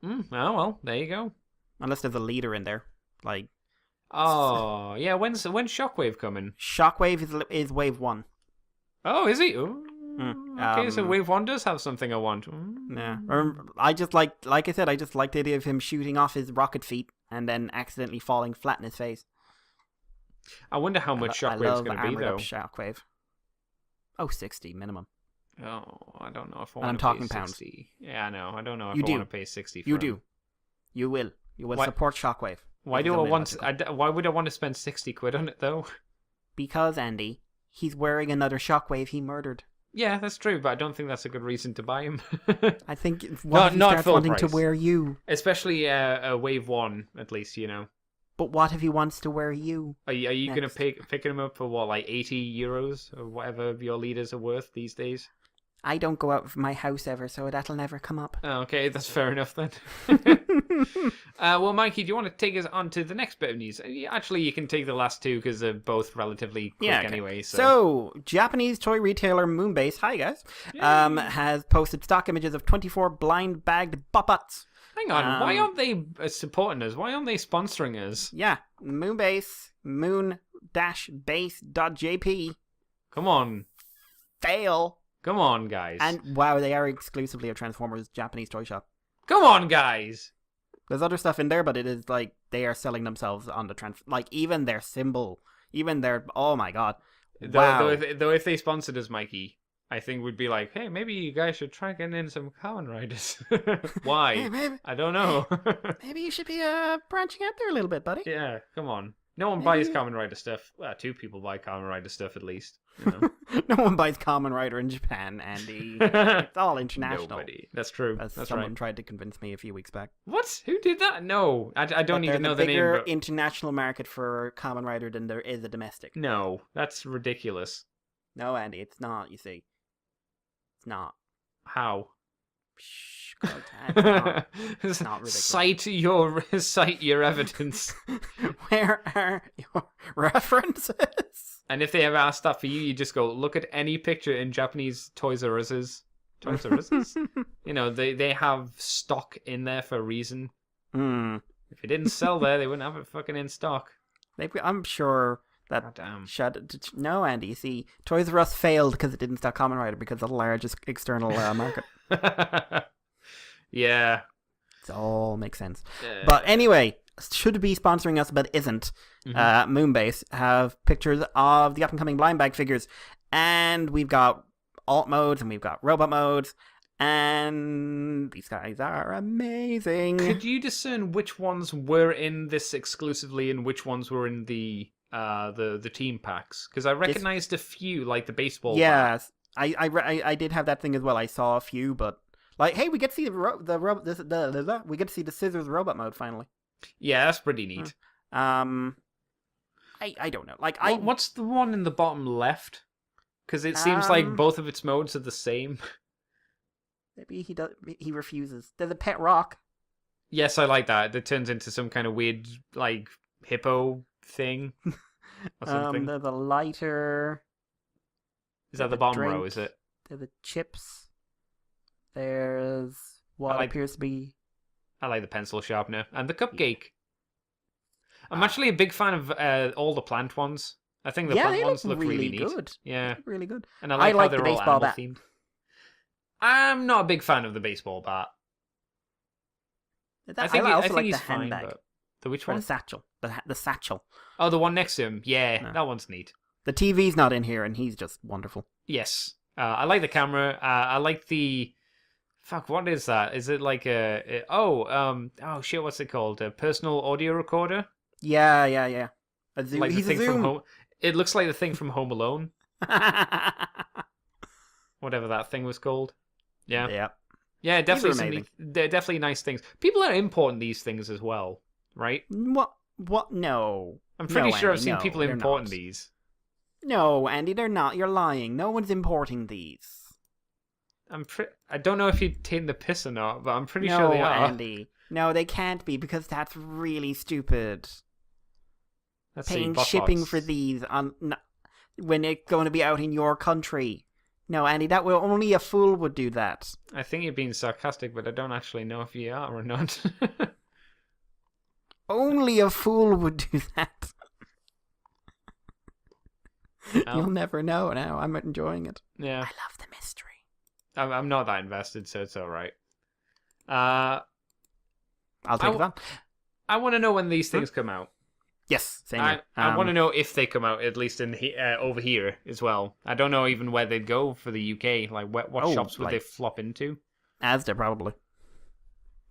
Oh, well, there you go. Unless there's a leader in there. Like... Oh, yeah, when's Shockwave coming? Shockwave is Wave 1. Oh, is he? Ooh. Okay, so Wave 1 does have something I want. Yeah. I just like I said, I just like the idea of him shooting off his rocket feet and then accidentally falling flat in his face. I wonder how much Shockwave's going to be, though. Shockwave. Oh, 60 minimum. Oh, I don't know if I want to pay 60. And I'm talking pounds. Yeah, I know. I don't know if I want to pay 60 for You him. do. You will. You will support Shockwave. Why would I want to spend 60 quid on it, though? Because, Andy, he's wearing another Shockwave he murdered. Yeah, that's true, but I don't think that's a good reason to buy him. I think he starts wanting to wear you. Especially a Wave 1, at least, you know. But what if he wants to wear you? Are you going to pick him up for what, like €80 or whatever your leaders are worth these days? I don't go out of my house ever, so that'll never come up. Oh, okay, that's fair enough then. Well, Mikey, do you want to take us on to the next bit of news? Actually, you can take the last two because they're both relatively quick anyway. So, Japanese toy retailer Moonbase, hi guys, has posted stock images of 24 blind-bagged Botbots. Hang on, why aren't they supporting us? Why aren't they sponsoring us? Yeah, Moonbase, moon-base.jp. Come on. Fail. Come on, guys. And wow, they are exclusively a Transformers Japanese toy shop. Come on, guys. There's other stuff in there, but it is like they are selling themselves on the like even their symbol, even their oh my god. Wow. Though if they sponsored us, Mikey, I think we'd be like, hey, maybe you guys should try getting in some Kamen Riders. Why? Hey, maybe, I don't know. Maybe you should be branching out there a little bit, buddy. Yeah, come on. No one buys Kamen Rider stuff. Well, 2 people buy Kamen Rider stuff at least. You know? No one buys Kamen Rider in Japan, Andy. It's all international. Nobody. That's true. As That's someone right. tried to convince me a few weeks back. What? Who did that? No, I don't even know the name. Bigger But... international market for Kamen Rider than there is a domestic. No, that's ridiculous. No, Andy, it's not. You see, it's not. How? Shh, God, it's not ridiculous. Cite your evidence. Where are your references? And if they ever ask that for you, you just go look at any picture in Japanese Toys R Us's. Toys R Us's? You know, they have stock in there for a reason. Hmm. If it didn't sell there, they wouldn't have it fucking in stock. I'm sure that. God damn. No, Andy. You see, Toys R Us failed because it didn't stock Kamen Rider because of the largest external market. Yeah. It all makes sense. But anyway, should be sponsoring us, but isn't. Moonbase have pictures of the up-and-coming blind bag figures, and we've got alt modes and we've got robot modes, and these guys are amazing. Could you discern which ones were in this exclusively and which ones were in the team packs? Because I recognized a few, like the baseball. Yes, I did have that thing as well. I saw a few, but like, hey, we get to see we get to see the scissors robot mode finally. Yeah, that's pretty neat. I don't know. Like, what's the one in the bottom left? Because it seems like both of its modes are the same. Maybe he refuses. There's a pet rock. Yes, I like that. It turns into some kind of weird, like, hippo thing. Or something. There's a lighter. Is that the bottom row, is it? There's the chips. There's what appears to be... I like the pencil sharpener. And the cupcake. I'm actually a big fan of all the plant ones. I think the plant ones look really neat. Good. Yeah. Really good. And I like how they're the all baseball animal bat. themed. I'm not a big fan of the baseball bat. I think the he's handbag. fine, but... The which Or one? the satchel. The satchel. Oh, the one next to him. Yeah, No. that one's neat. The TV's not in here, and he's just wonderful. Yes. I like the camera. I like the... Fuck, what is that? Is it like oh shit, what's it called? A personal audio recorder? Yeah. A zoom. Like He's the a thing from zoom. Home... It looks like the thing from Home Alone. Whatever that thing was called. Yeah. Yeah. Yeah, definitely amazing. they're definitely nice things. People are importing these things as well, right? What? No. I'm pretty sure Andy, I've seen no, people they're importing not. these. No, Andy, they're not. You're lying. No one's importing these. I don't know if you're taking the piss or not, but I'm pretty no, sure they are. Andy. No, they can't be because that's really stupid. Let's see, Paying Botbots. shipping for these when it's going to be out in your country. No, Andy, that will only a fool would do that. I think you're being sarcastic, but I don't actually know if you are or not. Only a fool would do that. Oh. You'll never know now. I'm enjoying it. Yeah. I love the mystery. I'm not that invested, so it's alright. I'll take it on. I want to know when these things come out. Yes, same here. I want to know if they come out, at least in over here as well. I don't know even where they'd go for the UK. Like, what shops would they flop into? Asda, probably.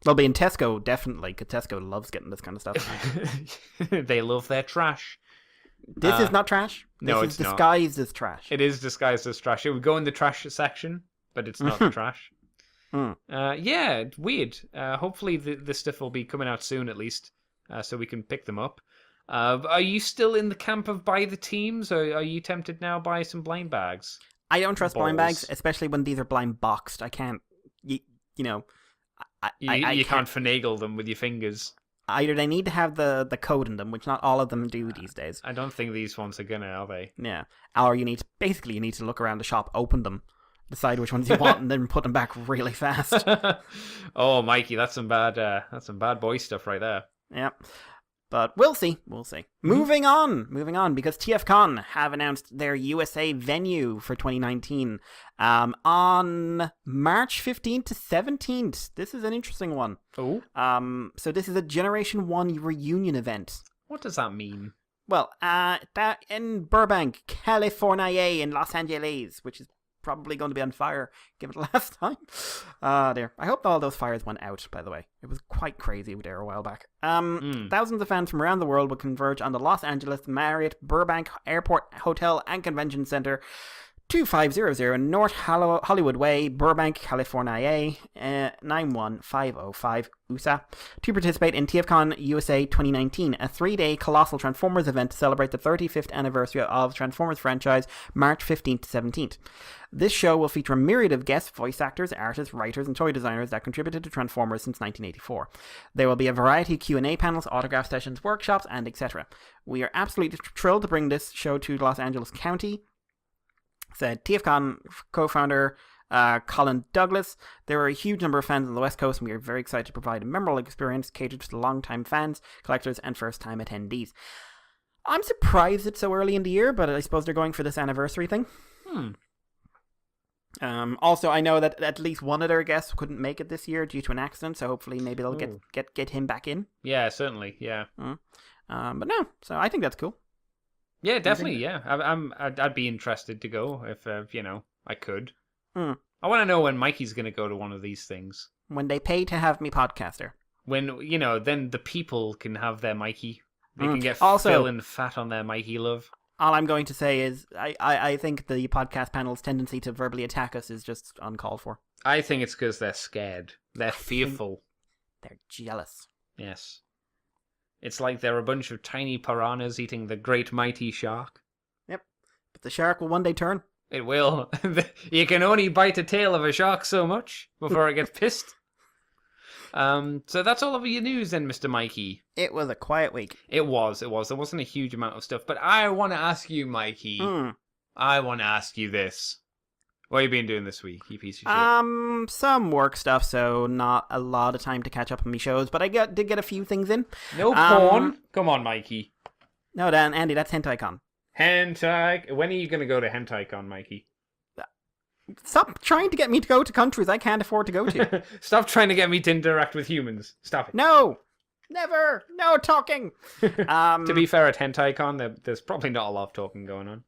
They'll be in Tesco, definitely, because Tesco loves getting this kind of stuff. They love their trash. This is not trash. No, this it's is not. disguised as trash. It is disguised as trash. It would go in the trash section, but it's not the trash. Yeah, it's weird. Hopefully the stuff will be coming out soon, at least, so we can pick them up. Are you still in the camp of buy the teams, or are you tempted now by some blind bags? I don't trust blind balls. bags, especially when these are blind boxed. I can't, you know, You can't finagle them with your fingers. Either they need to have the code in them, which not all of them do these days. I don't think these ones are gonna, are they? Yeah. Or you need to look around the shop, open them, decide which ones you want, and then put them back really fast. Oh, Mikey, that's some bad boy stuff right there. Yeah. But we'll see. Moving on, because TFCon have announced their USA venue for 2019 on March 15th to 17th. This is an interesting one. Oh. So this is a Generation 1 reunion event. What does that mean? Well, that in Burbank, California, in Los Angeles, which is probably going to be on fire, given last time. There. I hope all those fires went out, by the way. It was quite crazy there a while back. Thousands of fans from around the world will converge on the Los Angeles Marriott Burbank Airport Hotel and Convention Center, 2500 North Hollywood Way, Burbank, California, 91505 USA, to participate in TFCon USA 2019, a 3-day colossal Transformers event to celebrate the 35th anniversary of Transformers franchise, March 15th to 17th. This show will feature a myriad of guest voice actors, artists, writers, and toy designers that contributed to Transformers since 1984. There will be a variety of Q&A panels, autograph sessions, workshops, and etc. We are absolutely thrilled to bring this show to Los Angeles County, said TFCon co-founder Colin Douglas. There are a huge number of fans on the West Coast, and we are very excited to provide a memorable experience catered to the long-time fans, collectors, and first-time attendees. I'm surprised it's so early in the year, but I suppose they're going for this anniversary thing. Also, I know that at least one of their guests couldn't make it this year due to an accident, so hopefully maybe they'll get him back in. Yeah, certainly, yeah. But no, so I think that's cool. Yeah, definitely, yeah. I'd be interested to go if, I could. I want to know when Mikey's going to go to one of these things. When they pay to have me podcaster. When, then the people can have their Mikey. They can get also, feeling fat on their Mikey love. All I'm going to say is I think the podcast panel's tendency to verbally attack us is just uncalled for. I think it's because they're scared. They're fearful. They're jealous. Yes. It's like they're a bunch of tiny piranhas eating the great mighty shark. Yep. But the shark will one day turn. It will. You can only bite the tail of a shark so much before it gets pissed. So that's all of your news then, Mr. Mikey. It was a quiet week. It was. There wasn't a huge amount of stuff. But I want to ask you, Mikey. I want to ask you this. What have you been doing this week, you piece of shit? Some work stuff, so not a lot of time to catch up on my shows, but I did get a few things in. No porn? Come on, Mikey. No, Dan, Andy, that's HentaiCon. Hentai? When are you going to go to HentaiCon, Mikey? Stop trying to get me to go to countries I can't afford to go to. Stop trying to get me to interact with humans. Stop it. No! Never! No talking! To be fair, at HentaiCon, there's probably not a lot of talking going on.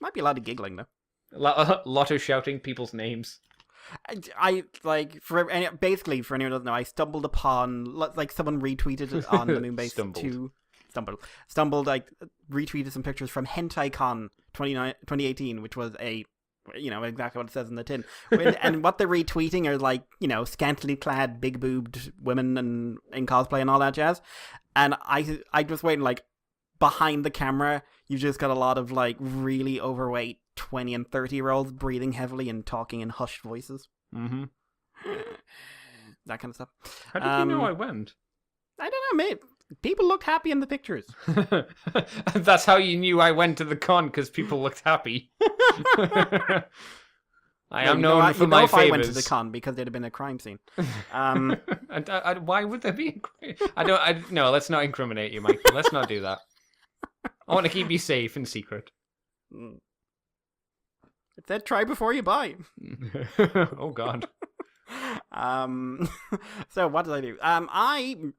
Might be a lot of giggling, though. A lot of shouting people's names. I for anyone who doesn't know, I stumbled upon someone retweeted it on the Moonbase stumbled retweeted some pictures from HentaiCon 2018, which was exactly what it says in the tin. And what they're retweeting are scantily clad, big boobed women and in cosplay and all that jazz. And I just waiting behind the camera, you just got a lot of really overweight 20 and 30-year-olds breathing heavily and talking in hushed voices. Mm-hmm. That kind of stuff. How did you know I went? I don't know, mate. People looked happy in the pictures. That's how you knew I went to the con, because people looked happy. I am known for my favors. I went to the con because there'd have been a crime scene. Why would there be a crime? No, let's not incriminate you, Michael. Let's not do that. I want to keep you safe and secret. It said try before you buy. Oh, God. So what did I do?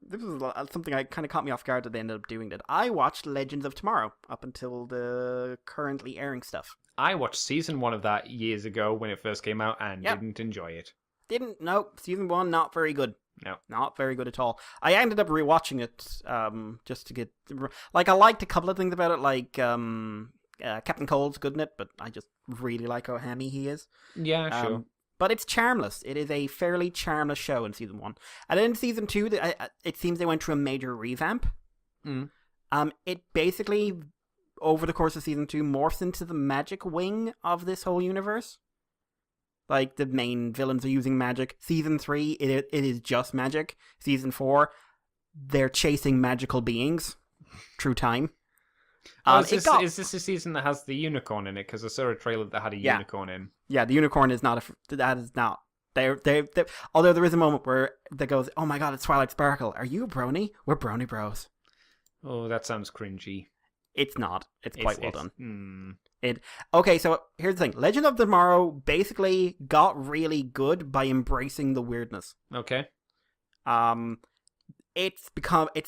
This was something that kind of caught me off guard that they ended up doing. That I watched Legends of Tomorrow up until the currently airing stuff. I watched season 1 of that years ago when it first came out and didn't enjoy it. Season 1 not very good. No, not very good at all. I ended up rewatching it just to get I liked a couple of things about it, Captain Cold's good in it, but I just really like how hammy he is. Yeah, sure. But it's charmless. It is a fairly charmless show in season 1. And then in season 2, it seems they went through a major revamp. It basically over the course of season 2, morphs into the magic wing of this whole universe. Like, the main villains are using magic. Season 3, it is just magic. Season 4, they're chasing magical beings through time. Is this a season that has the unicorn in it? Because I saw a trailer that had a unicorn in. Yeah, the unicorn is not They're although there is a moment where that goes, oh my god, it's Twilight Sparkle. Are you a brony? We're brony bros. Oh, that sounds cringy. It's not. It's quite well done. Hmm. So here's the thing. Legend of Tomorrow basically got really good by embracing the weirdness. Okay. It's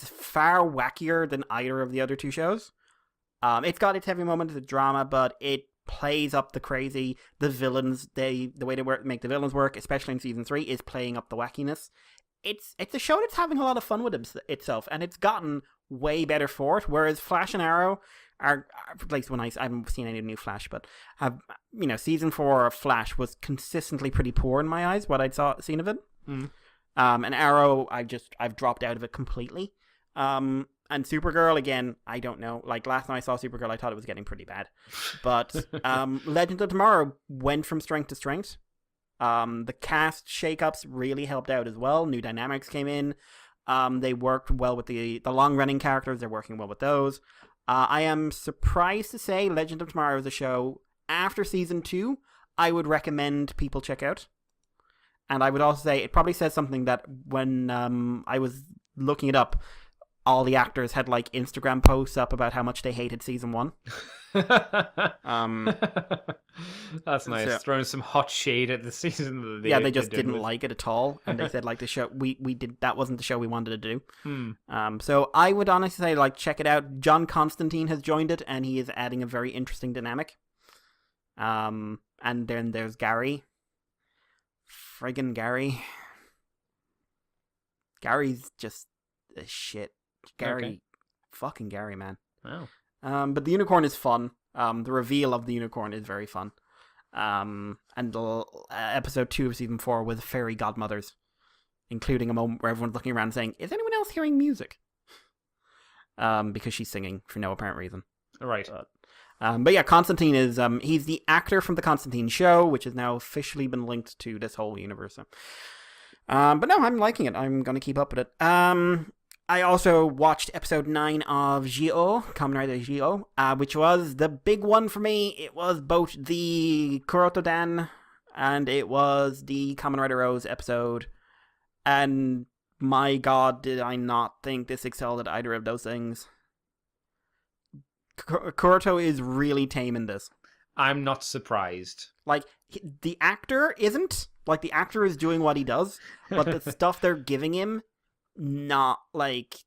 far wackier than either of the other two shows. It's got its heavy moments of drama, but it plays up the crazy. The villains, the way they make the villains work, especially in season 3, is playing up the wackiness. It's a show that's having a lot of fun with itself, and it's gotten way better for it. Whereas Flash and Arrow are at least when I haven't seen any new Flash, but season 4 of Flash was consistently pretty poor in my eyes. What I'd seen of it, and Arrow, I've dropped out of it completely. And Supergirl, again, I don't know. Like, last time I saw Supergirl, I thought it was getting pretty bad. But Legend of Tomorrow went from strength to strength. The cast shakeups really helped out as well. New dynamics came in. They worked well with the long-running characters. They're working well with those. I am surprised to say Legend of Tomorrow is a show, after season 2, I would recommend people check out. And I would also say, it probably says something that when I was looking it up, all the actors had like Instagram posts up about how much they hated season 1. That's nice. So, throwing some hot shade at the season. They just didn't like it at all, and they said like the show we did that wasn't the show we wanted to do. So I would honestly say like check it out. John Constantine has joined it, and he is adding a very interesting dynamic. And then there's Gary. Friggin' Gary. Gary's just a shit. Fucking Gary, man. Wow. But the unicorn is fun. The reveal of the unicorn is very fun. And episode 2 of season 4 was fairy godmothers, including a moment where everyone's looking around saying, "Is anyone else hearing music?" Because she's singing for no apparent reason. Right. But yeah, Constantine is he's the actor from the Constantine show, which has now officially been linked to this whole universe. But no, I'm liking it. I'm going to keep up with it. I also watched episode 9 of Gio, Kamen Rider Gio, which was the big one for me. It was both the Kuroto-dan and it was the Kamen Rider Rose episode. And my god, did I not think this excelled at either of those things. Kuroto is really tame in this. I'm not surprised. Like, the actor isn't. Like, the actor is doing what he does, but the stuff they're giving him, not like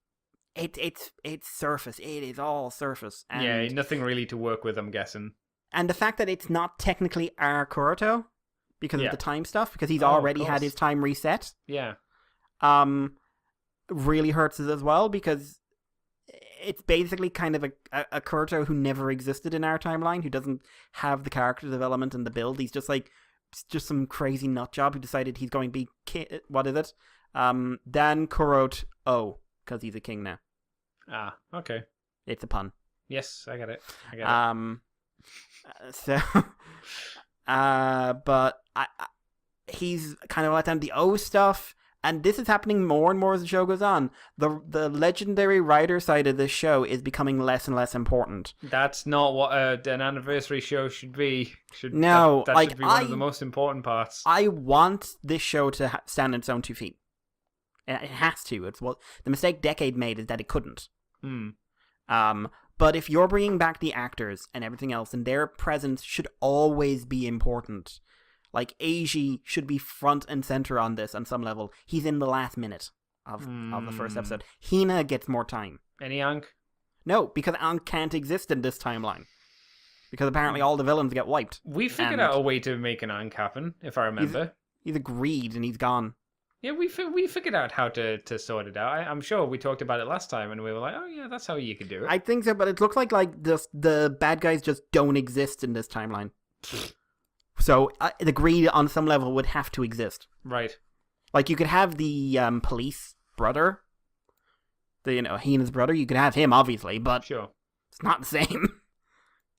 it's surface. It is all surface. And, yeah, nothing really to work with, I'm guessing. And the fact that it's not technically our Kuroto because of the time stuff, because he's already had his time reset. Yeah. Really hurts us as well, because it's basically kind of a Kuroto who never existed in our timeline, who doesn't have the character development and the build. He's just some crazy nut job who decided he's going to be what is it? Dan Kurot because he's a king now. Ah, okay. It's a pun. Yes, I get it. So, but he's kind of let down the O stuff, and this is happening more and more as the show goes on. The legendary writer side of this show is becoming less and less important. That's not what an anniversary show should be. That should be one of the most important parts. I want this show to stand on its own 2 feet. It has to. It's what the mistake Decade made is that it couldn't. But if you're bringing back the actors and everything else, and their presence should always be important. Like, Eiji should be front and center on this on some level. He's in the last minute of the first episode. Hina gets more time. Any Ankh? No, because Ankh can't exist in this timeline. Because apparently all the villains get wiped. We figured out a way to make an Ankh happen, if I remember. He's agreed and he's gone. Yeah, we figured out how to sort it out. I'm sure we talked about it last time, and we were like, oh yeah, that's how you could do it. I think so, but it looks like the bad guys just don't exist in this timeline. So the greed on some level would have to exist. Right. Like, you could have the police brother, Hina's brother. You could have him, obviously, but sure, it's not the same.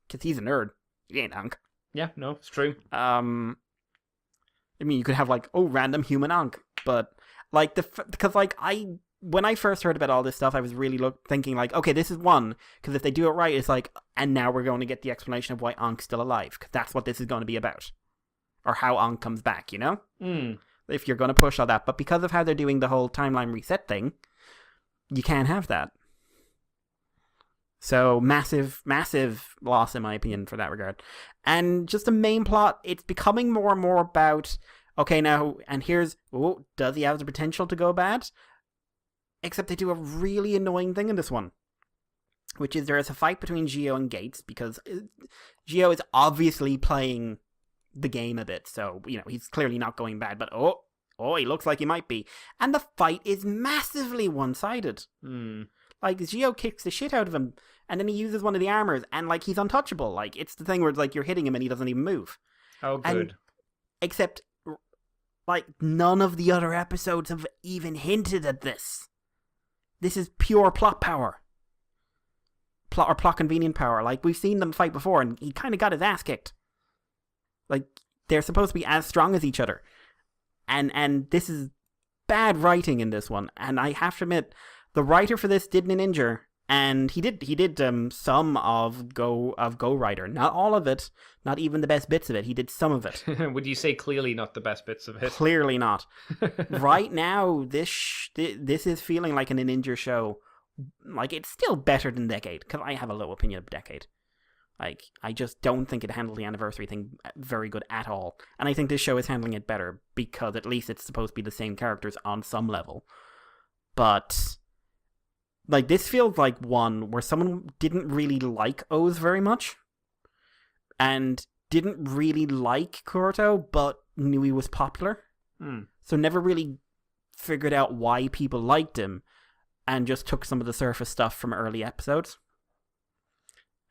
because he's a nerd. He ain't Ankh. Yeah, no, it's true. I mean, you could have like, random human Ankh, but like because like when I first heard about all this stuff, I was really thinking like, okay, this is one, because if they do it right, it's like, and now we're going to get the explanation of why Ankh's still alive, because that's what this is going to be about, or how Ankh comes back, you know? If you're going to push all that, but because of how they're doing the whole timeline reset thing, you can't have that. So massive, massive loss in my opinion for that regard. And just the main plot, it's becoming more and more about, okay, now, and here's, does he have the potential to go bad? Except they do a really annoying thing in this one, which is there is a fight between Geo and Gates, because Geo is obviously playing the game a bit, so, you know, he's clearly not going bad, but he looks like he might be. And the fight is massively one-sided. Like, Geo kicks the shit out of him, and then he uses one of the armors, and, like, he's untouchable. Like, it's the thing where, like, you're hitting him and he doesn't even move. Oh, good. Except, like, none of the other episodes have even hinted at this. This is pure plot power. Plot convenient power. Like, we've seen them fight before, and he kind of got his ass kicked. Like, they're supposed to be as strong as each other. And this is bad writing in this one. And I have to admit, the writer for this did an Ninja, and he did some of Go Rider. Not all of it, not even the best bits of it. He did some of it. Would you say clearly not the best bits of it? Clearly not. Right now, this is feeling like an Ninja show. Like, it's still better than Decade, because I have a low opinion of Decade. Like, I just don't think it handled the anniversary thing very good at all. And I think this show is handling it better, because at least it's supposed to be the same characters on some level. But, like, this feels like one where someone didn't really like Oz very much, and didn't really like Kuroto, but knew he was popular. So never really figured out why people liked him, and just took some of the surface stuff from early episodes.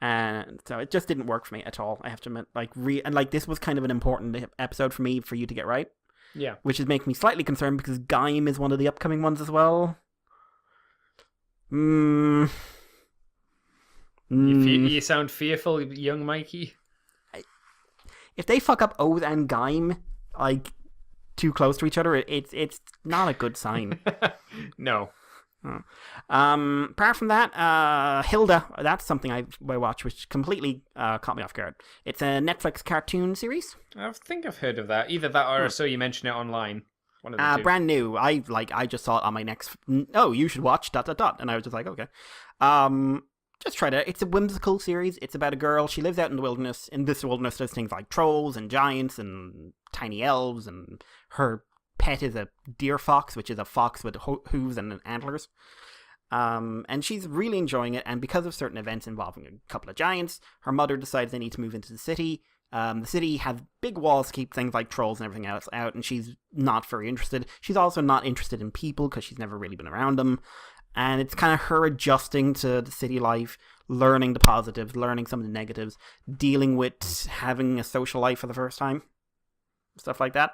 And so it just didn't work for me at all, I have to admit. And this was kind of an important episode for me, for you to get right. Yeah. Which is making me slightly concerned, because Gaim is one of the upcoming ones as well. You sound fearful, young Mikey. If they fuck up Oath and Gaim, like, too close to each other, it's not a good sign. No. Apart from that, Hilda, that's something I watched, which completely caught me off guard. It's a Netflix cartoon series. I think I've heard of that. Either that or so you mention it online. One of the two. Brand new. I just saw it on my next. Oh, you should watch ... And I was just like, okay. Just try to. It's a whimsical series. It's about a girl. She lives out in the wilderness. In this wilderness, there's things like trolls and giants and tiny elves, and her pet is a deer fox, which is a fox with hooves and antlers. And she's really enjoying it, and because of certain events involving a couple of giants, her mother decides they need to move into the city. The city has big walls to keep things like trolls and everything else out, and she's not very interested. She's also not interested in people, because she's never really been around them. And it's kind of her adjusting to the city life, learning the positives, learning some of the negatives, dealing with having a social life for the first time. Stuff like that.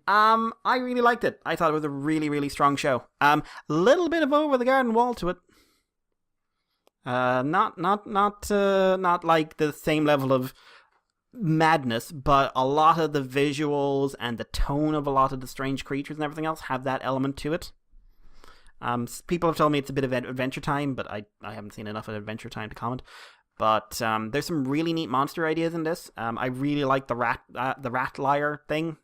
I really liked it. I thought it was a really, really strong show. Little bit of over the garden wall to it. Not like the same level of madness, but a lot of the visuals and the tone of a lot of the strange creatures and everything else have that element to it. People have told me it's a bit of Adventure Time, but I haven't seen enough of Adventure Time to comment. But there's some really neat monster ideas in this. I really like the rat liar thing,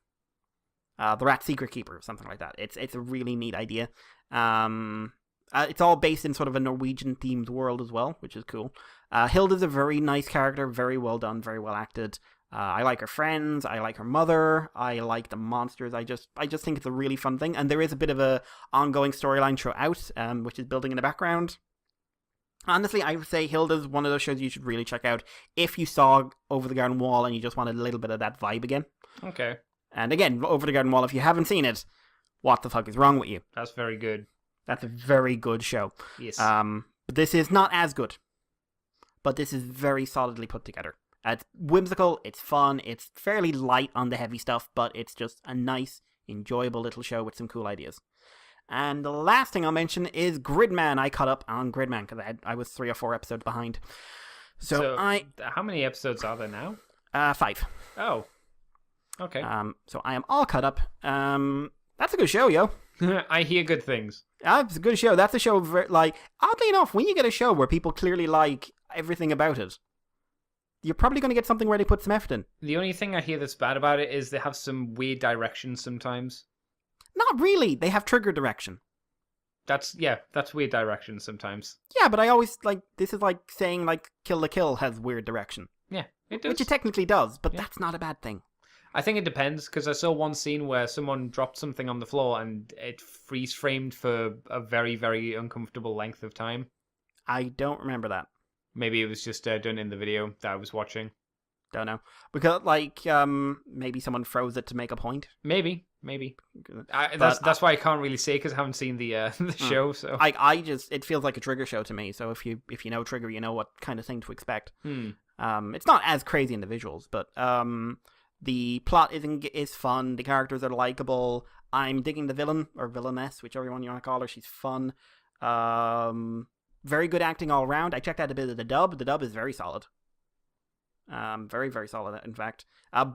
the rat secret keeper, something like that. It's a really neat idea. It's all based in sort of a Norwegian themed world as well, which is cool. Hilda's a very nice character, very well done, very well acted. I like her friends. I like her mother. I like the monsters. I just think it's a really fun thing, and there is a bit of a ongoing storyline throughout, which is building in the background. Honestly, I would say Hilda's one of those shows you should really check out if you saw Over the Garden Wall and you just wanted a little bit of that vibe again. Okay. And again, Over the Garden Wall, if you haven't seen it, what the fuck is wrong with you? That's very good. That's a very good show. Yes. But this is not as good. But this is very solidly put together. It's whimsical, it's fun, it's fairly light on the heavy stuff, but it's just a nice, enjoyable little show with some cool ideas. And the last thing I'll mention is Gridman. I caught up on Gridman because I was 3 or 4 episodes behind. So how many episodes are there now? 5. Oh, okay. So I am all caught up. That's a good show, yo. I hear good things. It's a good show. That's a show, like, oddly enough, when you get a show where people clearly like everything about it, you're probably going to get something where they put some effort in. The only thing I hear that's bad about it is they have some weird direction sometimes. Not really. They have trigger direction. That's weird direction sometimes. Yeah, but I always, like, this is like saying, like, Kill la Kill has weird direction. Yeah, it does. Which it technically does, but Yeah. that's not a bad thing. I think it depends, because I saw one scene where someone dropped something on the floor and it freeze-framed for a very, very uncomfortable length of time. I don't remember that. Maybe it was just done in the video that I was watching. Don't know. Because, like, maybe someone froze it to make a point. Maybe. That's why I can't really say, because I haven't seen the show. So I just, it feels like a Trigger show to me. So if you know Trigger, you know what kind of thing to expect. It's not as crazy in the visuals, but the plot is fun. The characters are likable. I'm digging the villain or villainess, whichever one you want to call her. She's fun. Very good acting all around. I checked out a bit of the dub. The dub is very solid. Very, very solid, in fact.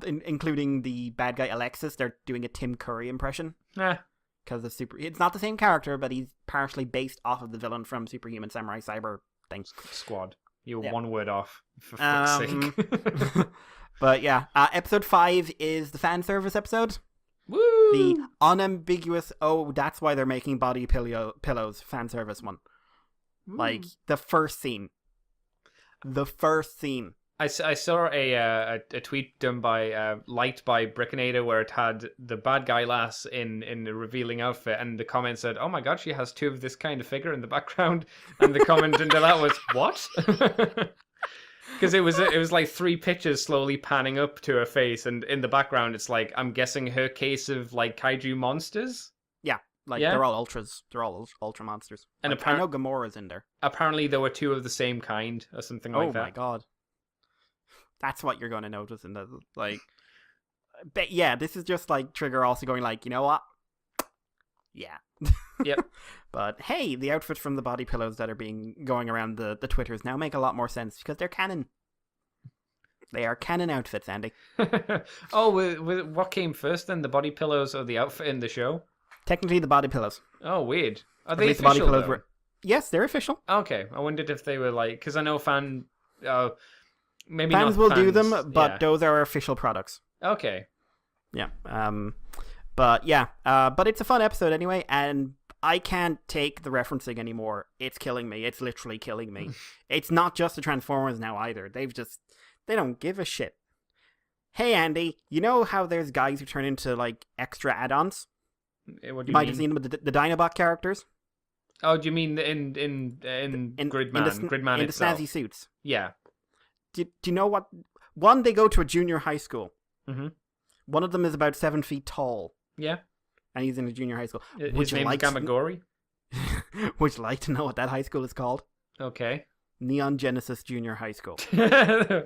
Including the bad guy Alexis. They're doing a Tim Curry impression. Because it's not the same character, but he's partially based off of the villain from Superhuman Samurai Cyber thing. Squad. You were one word off, for fuck's sake. But yeah, episode 5 is the fan service episode. Woo! The unambiguous, that's why they're making body pillows fan service one. Woo. Like, the first scene. I saw a tweet done by liked by Brickinator where it had the bad guy lass in a revealing outfit, and the comment said, "Oh my god, she has 2 of this kind of figure in the background," and the comment under that was, "What?" Because it was like 3 pictures slowly panning up to her face, and in the background it's like, I'm guessing her case of like kaiju monsters. They're all ultras. They're all ultra monsters. And I know Gamora's in there. Apparently there were 2 of the same kind or something like that. Oh my god. That's what you're going to notice in the, like... But yeah, this is just, like, Trigger also going, like, you know what? Yeah. Yep. But, hey, the outfits from the body pillows that are going around the Twitters now make a lot more sense, because they're canon. They are canon outfits, Andy. What came first then? The body pillows or the outfit in the show? Technically, the body pillows. Oh, weird. Are they official, the body pillows were... Yes, they're official. Okay, I wondered if they were, like... Because I know maybe fans not will fans. do them, but those are official products. Okay. Yeah. But it's a fun episode anyway, and I can't take the referencing anymore. It's killing me. It's literally killing me. It's not just the Transformers now either. They don't give a shit. Hey Andy, you know how there's guys who turn into like extra add-ons? What do you might have seen them with the Dinobot characters. Oh, do you mean in Gridman? Gridman in itself. the snazzy suits. Yeah. Do you know what? One, they go to a junior high school. Mm-hmm. One of them is about 7 feet tall. Yeah. And he's in a junior high school. His name's Gamagori? Would you like to know what that high school is called? Okay. Neon Genesis Junior High School.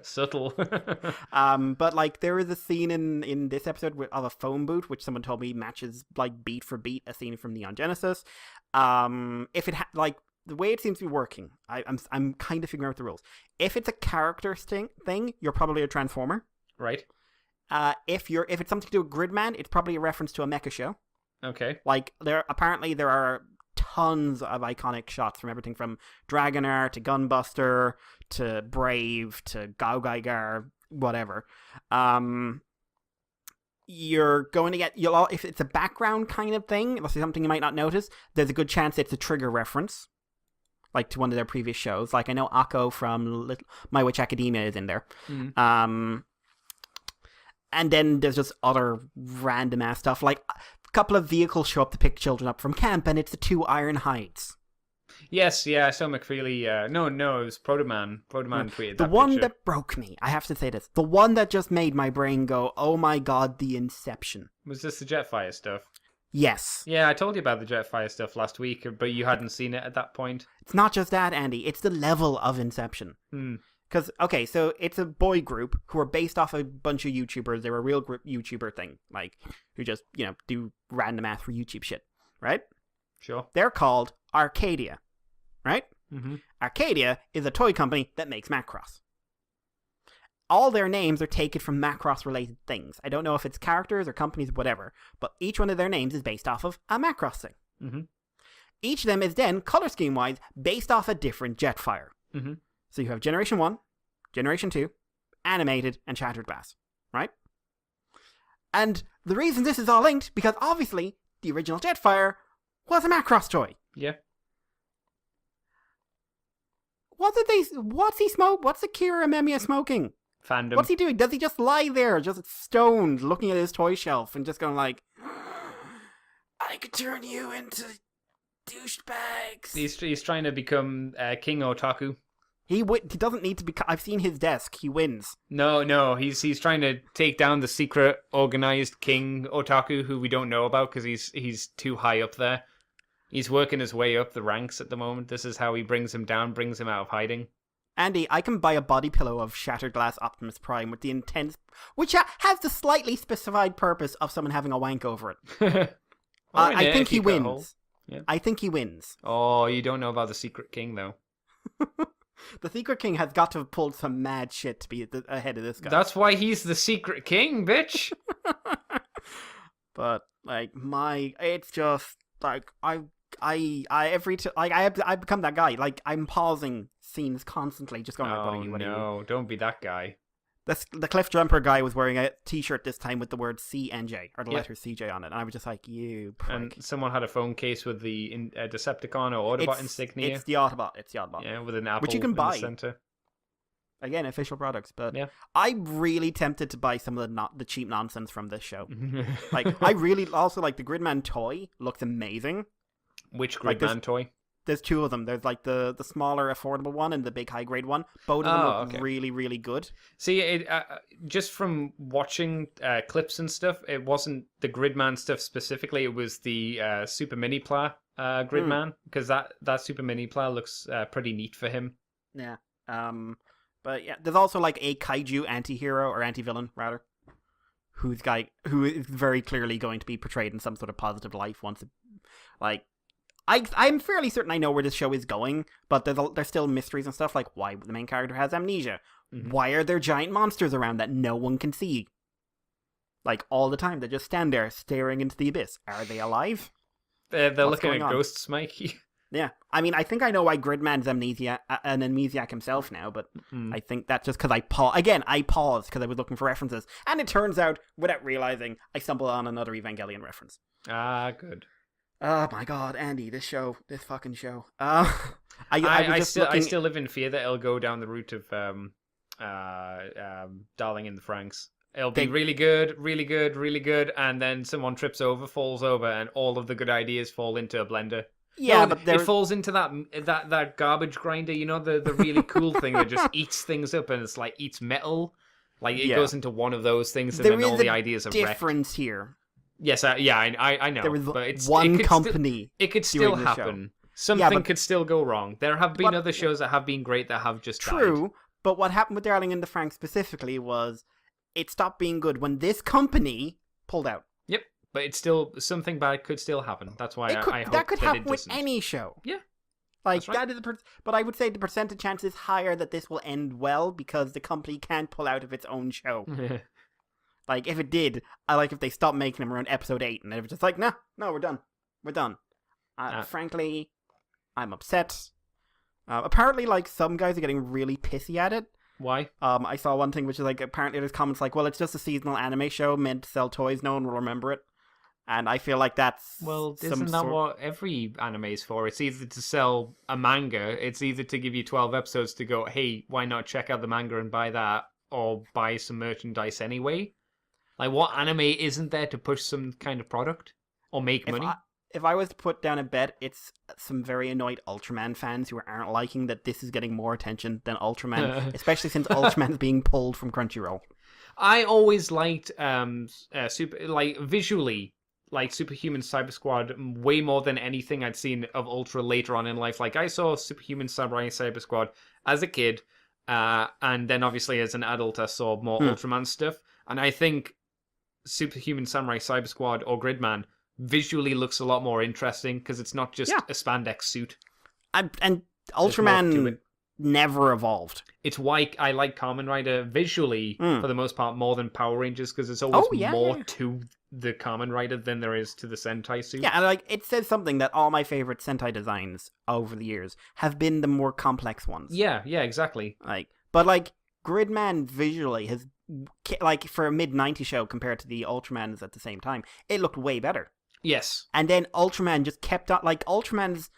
Subtle. But like there is a scene in this episode of a phone booth, which someone told me matches like beat for beat a scene from Neon Genesis. If it like the way it seems to be working, I'm kind of figuring out the rules. If it's a character thing, you're probably a Transformer, right? If it's something to do with Gridman, it's probably a reference to a mecha show. Okay. Like there are tons of iconic shots from everything from Dragonair to Gunbuster to Brave to Gaugigar, whatever. You're going to get if it's a background kind of thing, if it's something you might not notice, there's a good chance it's a Trigger reference, like to one of their previous shows. Like I know Akko from My Witch Academia is in there. Mm-hmm. And then there's just other random ass stuff. Like a couple of vehicles show up to pick children up from camp, and it's the 2 Ironhides. Yes, yeah, I saw McFeely. No, it was Protoman. Protoman tweeted the that one picture. that broke me. I have to say this. The one that just made my brain go, "Oh my god, the Inception." Was this the Jetfire stuff? Yes. Yeah, I told you about the Jetfire stuff last week, but you hadn't seen it at that point. It's not just that, Andy. It's the level of Inception. Because, okay, so it's a boy group who are based off a bunch of YouTubers. They're a real group YouTuber thing, like, who just, do random ass for YouTube shit, right? Sure. They're called Arcadia, right? Mm-hmm. Arcadia is a toy company that makes Macross. all their names are taken from Macross-related things. I don't know if it's characters or companies, whatever, but each one of their names is based off of a Macross thing. Mm-hmm. Each of them is then, color scheme-wise, based off a different Jetfire. Mm-hmm. So you have Generation 1, Generation 2, Animated, and Shattered Glass, right? And the reason this is all linked, because obviously, the original Jetfire was a Macross toy. Yeah. What's he smoke? What's Akira Amemiya smoking? Fandom. What's he doing? Does he just lie there, just stoned, looking at his toy shelf and just going like, I could turn you into douchebags? He's trying to become King Otaku. He doesn't need to be. I've seen his desk. He wins. No, he's trying to take down the secret organized King Otaku who we don't know about because he's too high up there. He's working his way up the ranks at the moment. This is how he brings him down, brings him out of hiding. Andy, I can buy a body pillow of Shattered Glass Optimus Prime with the intense, which has the slightly specified purpose of someone having a wank over it. I think he wins. Yeah. I think he wins. Oh, you don't know about the Secret King, though. The Secret King has got to have pulled some mad shit to be ahead of this guy. That's why he's the Secret King, bitch! But, like, it's just, like, I become that guy. Like, I'm pausing scenes constantly, just going, no, don't be that guy. The Cliff Jumper guy was wearing a t-shirt this time with the word CNJ, or the letter CJ on it, and I was just like, you prick. And someone had a phone case with the Decepticon or Autobot insignia. It's the Autobot. Yeah, with an apple which you can in buy. the center. Again, official products, but yeah. I'm really tempted to buy some of the cheap nonsense from this show. Like, I really also like the Gridman toy. Looks amazing. Which Gridman toy? There's two of them. There's like the smaller affordable one and the big high grade one. Both of them look really, really good. See, just from watching clips and stuff, it wasn't the Gridman stuff specifically. It was the Super Mini Pla Gridman, because that Super Mini Pla looks pretty neat for him. Yeah. But yeah, there's also like a kaiju anti-hero or anti-villain rather, who is very clearly going to be portrayed in some sort of positive light once. I'm fairly certain I know where this show is going, but there's still mysteries and stuff, like why the main character has amnesia. Mm-hmm. Why are there giant monsters around that no one can see? Like, all the time. They just stand there staring into the abyss. Are they alive? They're looking at ghosts, Mikey. Yeah. I mean, I think I know why Gridman's an amnesiac himself now, but I think that's just because I paused because I was looking for references. And it turns out, without realizing, I stumbled on another Evangelion reference. Ah, good. Oh my god, Andy, this fucking show. I still live in fear that it'll go down the route of Darling in the Franxx. It'll be really good, really good, really good, and then someone trips over, falls over, and all of the good ideas fall into a blender. Yeah, but it falls into that garbage grinder, you know, the really cool thing that just eats things up and it's like eats metal. Like it goes into one of those things, and then all the ideas are wrecked. There is a difference here. Yes, I know. There was but it's one company. It could still happen. Something could still go wrong. There have been other shows that have been great that have just died. But what happened with Darling in the Franxx specifically was it stopped being good when this company pulled out. Yep, but it's still something bad could still happen. That's why I hope that could happen it with doesn't. any show. Yeah. Like, right. that is but I would say the percentage chance is higher that this will end well because the company can't pull out of its own show. Like, if it did, I like if they stopped making them around episode 8 and they were just like, no, we're done. We're done. Frankly, I'm upset. Apparently, like, some guys are getting really pissy at it. Why? I saw one thing which is like, apparently there's comments like, well, it's just a seasonal anime show meant to sell toys, no one will remember it. And I feel like that's... Well, isn't that what every anime is for? It's either to sell a manga, it's either to give you 12 episodes to go, hey, why not check out the manga and buy that, or buy some merchandise anyway? Like, what anime isn't there to push some kind of product? Or make money? If I was to put down a bet, it's some very annoyed Ultraman fans who aren't liking that this is getting more attention than Ultraman, especially since Ultraman is being pulled from Crunchyroll. I always liked visually, like Superhuman Cyber Squad way more than anything I'd seen of Ultra later on in life. Like, I saw Superhuman Samurai Cyber Squad as a kid, and then obviously as an adult I saw more Ultraman stuff, and I think Superhuman Samurai Cyber Squad or Gridman visually looks a lot more interesting because it's not just a spandex suit. And Ultraman never evolved. It's why I like Kamen Rider visually, for the most part, more than Power Rangers, because there's always more to the Kamen Rider than there is to the Sentai suit. Yeah, and like it says something that all my favorite Sentai designs over the years have been the more complex ones. Yeah, exactly. But Gridman visually has, like, for a mid-90s show compared to the Ultramans at the same time, it looked way better. Yes. And then Ultraman just kept on, Ultraman's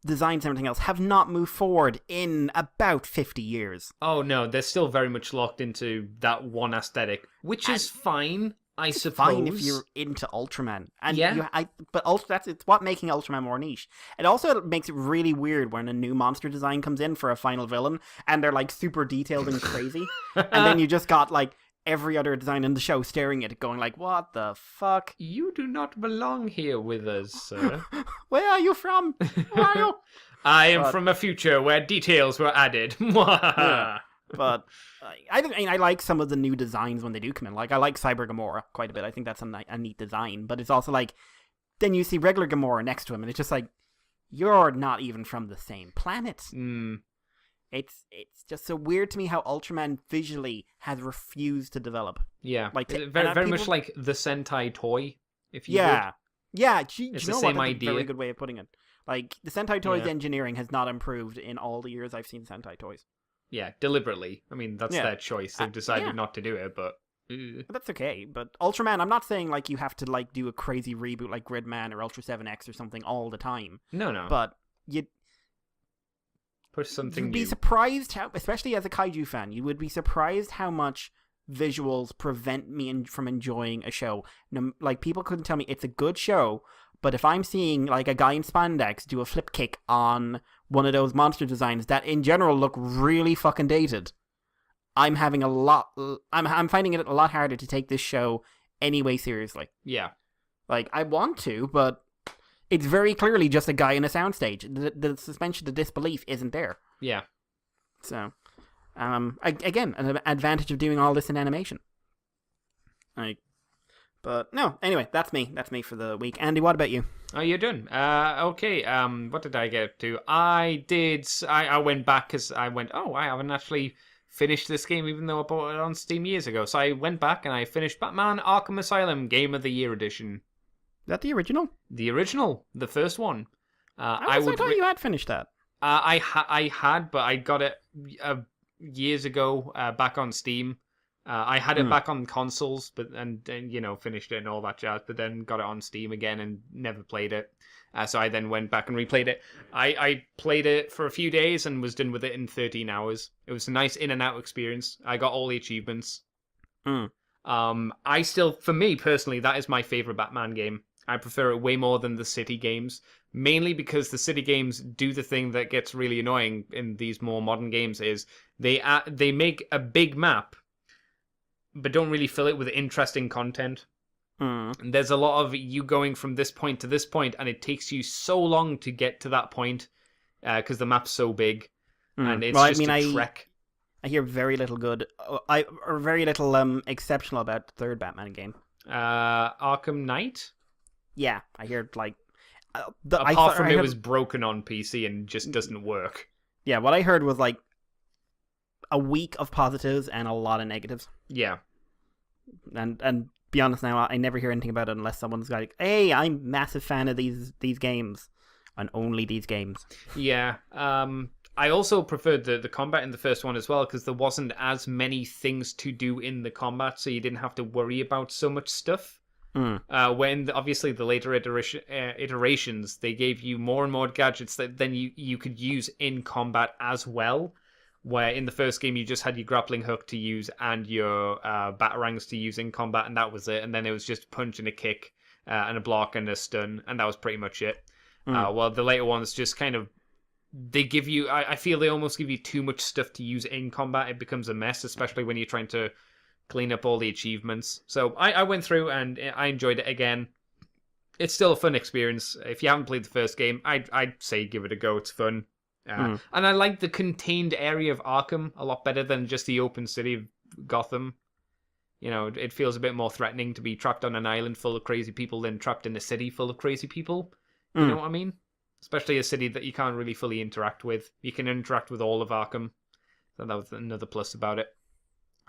designs and everything else have not moved forward in about 50 years. Oh no, they're still very much locked into that one aesthetic, which is fine, I suppose. Fine if you're into Ultraman. And it's what making Ultraman more niche. It also makes it really weird when a new monster design comes in for a final villain, and they're like super detailed and crazy, and then you just got like every other design in the show staring at it going like, what the fuck? You do not belong here with us, sir. Where are you from? Where are you? I am from a future where details were added. Yeah. But I like some of the new designs when they do come in. Like, I like Cyber Gamora quite a bit. I think that's a neat design. But it's also like, then you see regular Gamora next to him, and it's just like, you're not even from the same planet. It's just so weird to me how Ultraman visually has refused to develop. Yeah, very much like the Sentai toy, if you would. Yeah, it's the know same what? That's idea. A very good way of putting it. Like, the Sentai toys engineering has not improved in all the years I've seen Sentai toys. Yeah, deliberately. I mean, that's their choice. They've decided not to do it, but... That's okay, but Ultraman, I'm not saying, like, you have to, like, do a crazy reboot like Gridman or Ultra 7X or something all the time. No. But you'd be surprised how, especially as a kaiju fan, you would be surprised how much visuals prevent me from enjoying a show. Like, people couldn't tell me it's a good show, but if I'm seeing, like, a guy in spandex do a flip kick on one of those monster designs that in general look really fucking dated, I'm finding it a lot harder to take this show anyway seriously. Yeah. Like, I want to, but it's very clearly just a guy in a soundstage. The suspension of disbelief isn't there. Yeah. So, again, an advantage of doing all this in animation. But no, anyway, that's me. That's me for the week. Andy, what about you? Oh, you're done. Okay. What did I get up to? I went back because I went, I haven't actually finished this game even though I bought it on Steam years ago. So I went back and I finished Batman Arkham Asylum Game of the Year Edition. Is that the original? The original, the first one. I thought you had finished that. I had, but I got it years ago back on Steam. I had it back on consoles, and finished it and all that jazz. But then got it on Steam again and never played it. So I then went back and replayed it. I played it for a few days and was done with it in 13 hours. It was a nice in and out experience. I got all the achievements. For me personally, that is my favorite Batman game. I prefer it way more than the City games, mainly because the City games do the thing that gets really annoying in these more modern games is they make a big map, but don't really fill it with interesting content. And there's a lot of you going from this point to this point, and it takes you so long to get to that point because the map's so big, and it's a trek. I hear very little good, or very little exceptional about the third Batman game. Arkham Knight? Yeah, I hear like... Apart from it was broken on PC and just doesn't work. Yeah, what I heard was like a week of positives and a lot of negatives. Yeah. And be honest now, I never hear anything about it unless someone's like, hey, I'm a massive fan of these games. And only these games. Yeah. I also preferred the combat in the first one as well, because there wasn't as many things to do in the combat, so you didn't have to worry about so much stuff. When obviously the later iterations, they gave you more and more gadgets that then you could use in combat as well. Where in the first game you just had your grappling hook to use and your batarangs to use in combat, and that was it. And then it was just a punch and a kick and a block and a stun, and that was pretty much it. Well, the later ones just kind of they give you. I feel they almost give you too much stuff to use in combat. It becomes a mess, especially when you're trying to clean up all the achievements. So I went through and I enjoyed it again. It's still a fun experience. If you haven't played the first game, I'd say give it a go. It's fun. And I like the contained area of Arkham a lot better than just the open city of Gotham. You know, it feels a bit more threatening to be trapped on an island full of crazy people than trapped in a city full of crazy people. You know what I mean? especially a city that you can't really fully interact with. You can interact with all of Arkham, so that was another plus about it.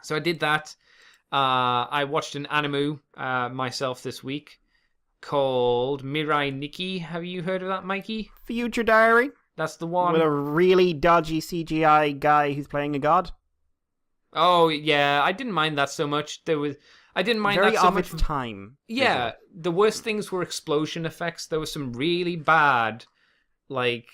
So I did that. I watched an anime myself this week called Mirai Nikki. Have you heard of that, Mikey? Future Diary? That's the one. With a really dodgy CGI guy who's playing a god? Oh, yeah. I didn't mind that so much. I didn't mind Very that so of much. its time. Yeah. The worst things were explosion effects. There were some really bad, like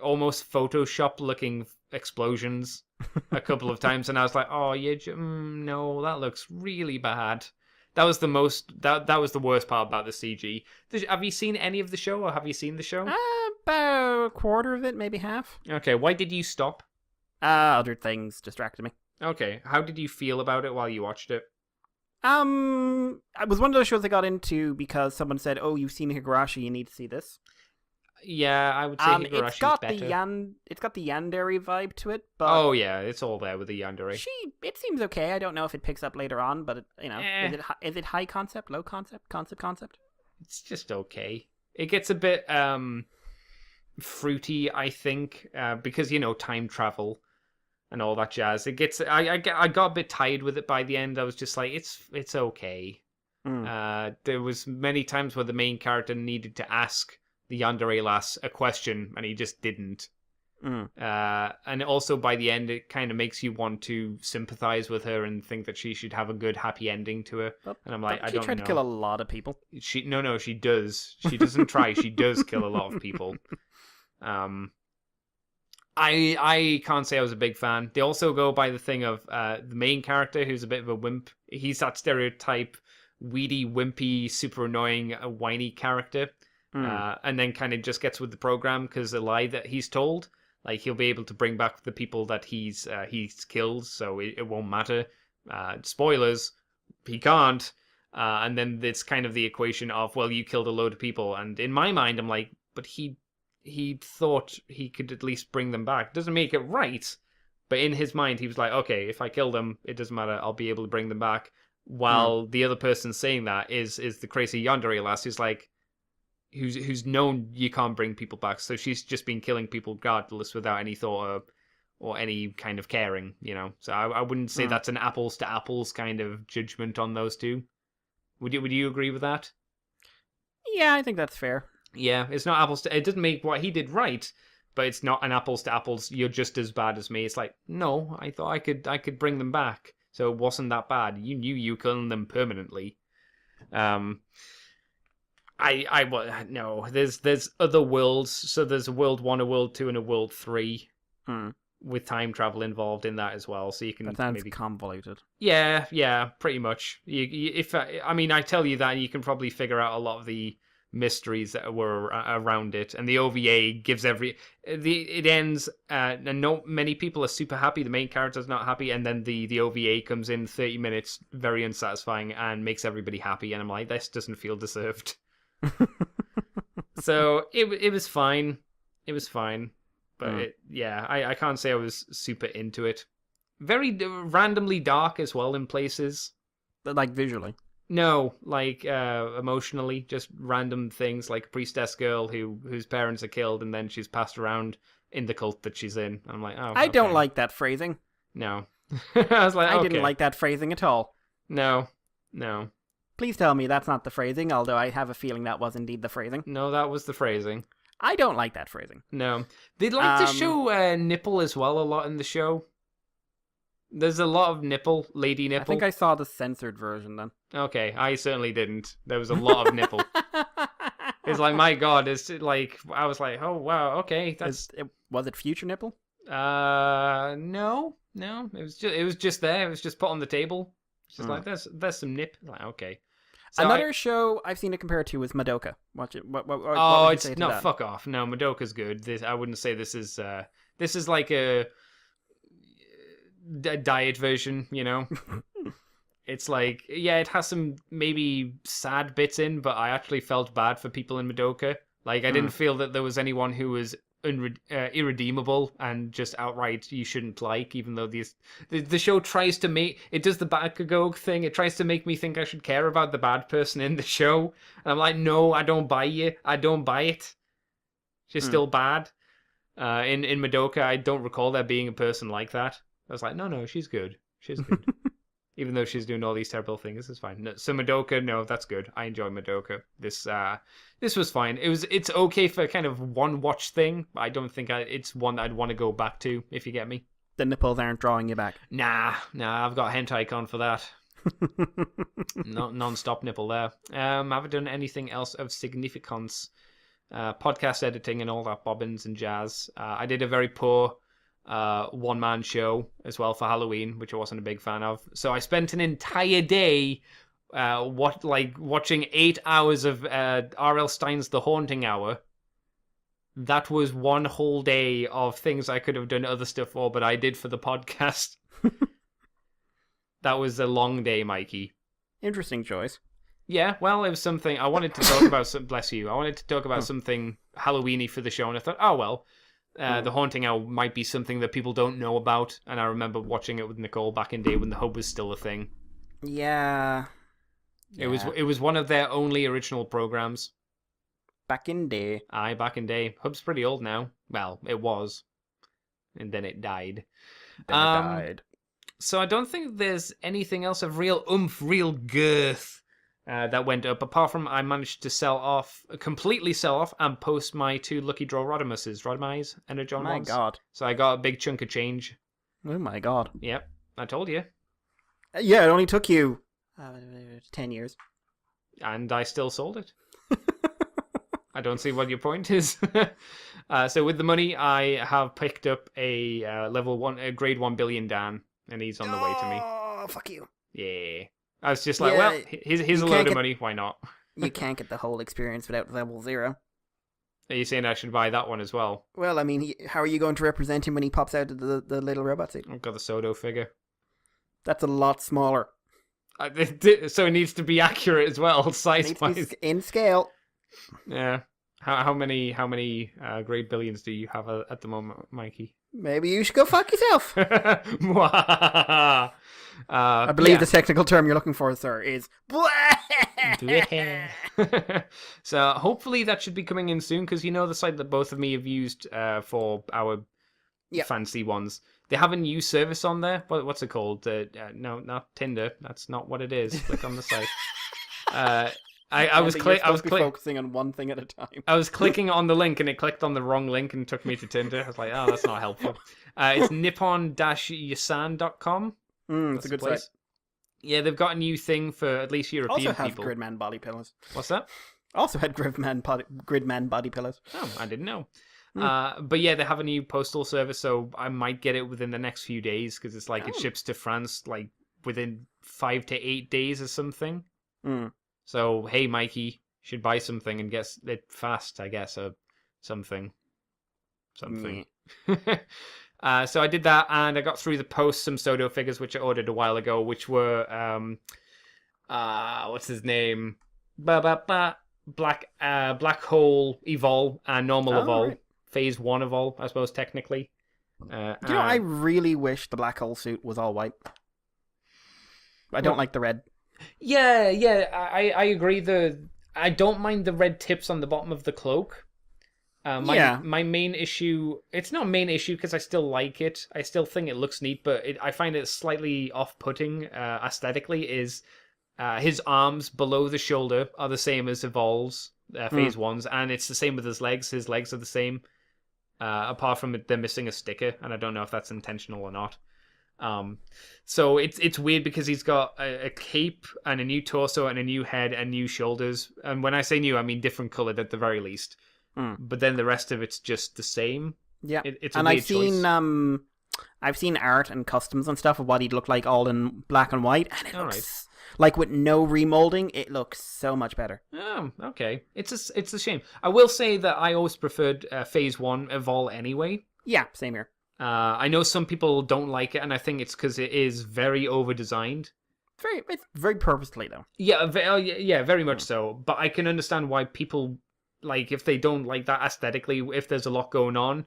almost Photoshop-looking explosions a couple of times, and I was like, "Oh, no, that looks really bad." That was the worst part about the CG. Have you seen any of the show, or have you seen the show? About a quarter of it, maybe half. Okay, why did you stop? Other things distracted me. Okay, how did you feel about it while you watched it? It was one of those shows I got into because someone said, "Oh, you've seen Higurashi, you need to see this." Yeah, I would say Higurashi's it's got better. It's got the yandere vibe to it, but Oh yeah, it's all there with the yandere. it seems okay. I don't know if it picks up later on, but is it high concept, low concept, concept? It's just okay. It gets a bit fruity, I think, because time travel and all that jazz. It gets. I got a bit tired with it by the end. I was just like, it's okay. There was many times where the main character needed to ask the yandere lass a question, and he just didn't. And also by the end, it kind of makes you want to sympathize with her and think that she should have a good, happy ending to her. And I'm like, I don't know. She tried to kill a lot of people. No, she does. She doesn't try. She does kill a lot of people. I can't say I was a big fan. They also go by the thing of the main character, who's a bit of a wimp. He's that stereotype, weedy, wimpy, super annoying, whiny character. And then kind of just gets with the program because the lie that he's told, like he'll be able to bring back the people that he's killed, so it won't matter. Spoilers, he can't. And then it's kind of the equation of, well, you killed a load of people, and in my mind, I'm like, but he thought he could at least bring them back. Doesn't make it right, but in his mind, he was like, okay, if I kill them, it doesn't matter. I'll be able to bring them back. While the other person saying that is the crazy yandere lass who's like, who's known you can't bring people back, so she's just been killing people regardless without any thought or any kind of caring, So I wouldn't say that's an apples to apples kind of judgment on those two. Would you agree with that? Yeah, I think that's fair. Yeah, it's not apples to. It doesn't make what he did right, but it's not an apples to apples. You're just as bad as me. It's like, no, I thought I could bring them back, so it wasn't that bad. You knew you were killing them permanently. No. There's other worlds. So there's a world 1, a world 2, and a world 3, with time travel involved in that as well. So you can that sounds convoluted. Yeah, pretty much. I tell you that, you can probably figure out a lot of the mysteries that were around it, and the OVA gives it ends, and not many people are super happy. The main character's not happy, and then the OVA comes in 30 minutes, very unsatisfying, and makes everybody happy. And I'm like, this doesn't feel deserved. So it was fine. It was fine, but I can't say I was super into it. Very randomly dark as well in places. But like visually. No, like emotionally, just random things, like a priestess girl whose parents are killed, and then she's passed around in the cult that she's in. I'm like, oh, I don't like that phrasing. No. I was like, I didn't like that phrasing at all. No. Please tell me that's not the phrasing, although I have a feeling that was indeed the phrasing. No, that was the phrasing. I don't like that phrasing. No. They'd like to show nipple as well a lot in the show. There's a lot of lady nipple. I think I saw the censored version then. Okay, I certainly didn't. There was a lot of nipple. It's like, my God, it's like, I was like, oh, wow, okay. Was it future nipple? No. It was just there. It was just put on the table. It's just like, there's some nip. Like, okay. So another show I've seen it compared to is Madoka. Watch it. What it's no, fuck off. No, Madoka's good. I wouldn't say this is like a diet version, It's like, yeah, it has some maybe sad bits in, but I actually felt bad for people in Madoka. Like, I didn't feel that there was anyone who was irredeemable and just outright you shouldn't like, even though the show tries to it does the Bakugo thing. It tries to make me think I should care about the bad person in the show, and I'm like, no, I don't buy you. I don't buy it. She's still bad. In Madoka, I don't recall there being a person like that. I was like, no, she's good. She's good. Even though she's doing all these terrible things, it's fine. No, so Madoka, no, that's good. I enjoy Madoka. This was fine. It's okay for kind of one watch thing. But I don't think it's one that I'd want to go back to, if you get me. The nipples aren't drawing you back. Nah, I've got hentai con for that. Non-stop nipple there. Haven't done anything else of significance. Podcast editing and all that bobbins and jazz. I did a very poor one-man show as well for Halloween, which I wasn't a big fan of. So I spent an entire day watching 8 hours of R.L. Stein's The Haunting Hour. That was one whole day of things I could have done other stuff for, but I did for the podcast. That was a long day, Mikey. Interesting choice. Yeah, well, it was something I wanted to talk about. Bless you. I wanted to talk about something Halloween-y for the show, and I thought, oh well, The Haunting Hour might be something that people don't know about. And I remember watching it with Nicole back in day when the Hub was still a thing. Yeah. It was one of their only original programs. Back in day. Aye, back in day. Hub's pretty old now. Well, it was, and then it died. So I don't think there's anything else of real oomph, real girth that went up, apart from I managed to completely sell off and post my 2 Lucky Draw Rodimuses, Energon My ones. God. So I got a big chunk of change. Oh my God. Yep, I told you. Yeah, it only took you 10 years. And I still sold it. I don't see what your point is. So with the money, I have picked up a grade 1 billion Dan, and he's on the way to me. Oh, fuck you. Yeah. I was just like, well, here's a load of money. Why not? You can't get the whole experience without level 0. Are you saying I should buy that one as well? Well, I mean, how are you going to represent him when he pops out of the little robot suit? I've got the Sodo figure. That's a lot smaller. So it needs to be accurate as well, size-wise. In scale. Yeah. How many grade billions do you have at the moment, Mikey? Maybe you should go fuck yourself. I believe the technical term you're looking for, sir, is... So hopefully that should be coming in soon, because you know the site that both of me have used for our fancy ones. They have a new service on there. What's it called? No, not Tinder. That's not what it is. Click on the site. I was focusing on one thing at a time. I was clicking on the link and it clicked on the wrong link and took me to Tinder. I was like, oh, that's not helpful. It's nippon-yasan.com. It's a good site. Yeah, they've got a new thing for at least European also have people. Gridman body pillows. What's that? Also had Gridman body pillows. Oh, I didn't know. But yeah, they have a new postal service, so I might get it within the next few days, because it's like it ships to France like within 5 to 8 days or something. So hey, Mikey, should buy something and get it fast, I guess, or something. So I did that, and I got through the post some Sodo figures which I ordered a while ago, which were what's his name? Black Hole Evol and Normal Evol. Right. Phase 1 Evol, I suppose, technically. I really wish the Black Hole suit was all white. I don't like the red. Yeah, I agree. I don't mind the red tips on the bottom of the cloak. My main issue, it's not main issue because I still like it. I still think it looks neat, but I find it slightly off-putting aesthetically is his arms below the shoulder are the same as Evol's Phase 1's, and it's the same with his legs. His legs are the same, apart from them missing a sticker, and I don't know if that's intentional or not. So it's weird because he's got a cape and a new torso and a new head and new shoulders. And when I say new, I mean different colored at the very least. But then the rest of it's just the same. Yeah, it's a weird choice. I've seen art and customs and stuff of what he'd look like all in black and white, and it looks like with no remolding, it looks so much better. Oh, okay. It's a shame. I will say that I always preferred Phase 1 Evol anyway. Yeah, same here. I know some people don't like it, and I think it's because it is very over-designed. It's very purposely, though. Yeah, very much so. But I can understand why people, like, if they don't like that aesthetically, if there's a lot going on,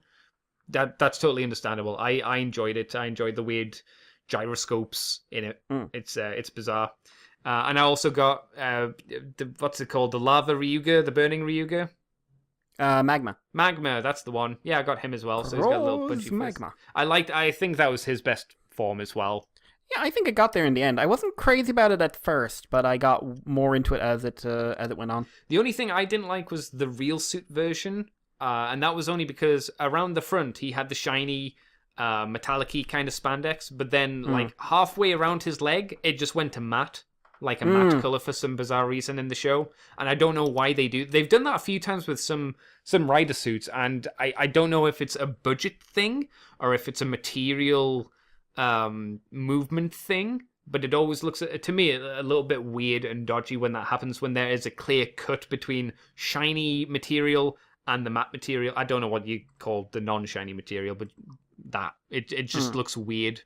that's totally understandable. I enjoyed it. I enjoyed the weird gyroscopes in it. It's bizarre. And I also got, what's it called? The Lava Ryuga, the Burning Ryuga. Magma. Magma, that's the one. Yeah, I got him as well. So he's got a little Rose punchy fist. Magma. I think that was his best form as well. Yeah, I think it got there in the end. I wasn't crazy about it at first, but I got more into it as it went on. The only thing I didn't like was the real suit version, and that was only because around the front he had the shiny, metallic-y kind of spandex, but then like halfway around his leg, it just went to matte, like a matte color for some bizarre reason in the show, and I don't know why they do. They've done that a few times with some rider suits, and I don't know if it's a budget thing or if it's a material movement thing, but it always looks to me a little bit weird and dodgy when that happens, when there is a clear cut between shiny material and the matte material. I don't know what you call the non-shiny material, but that it just looks weird,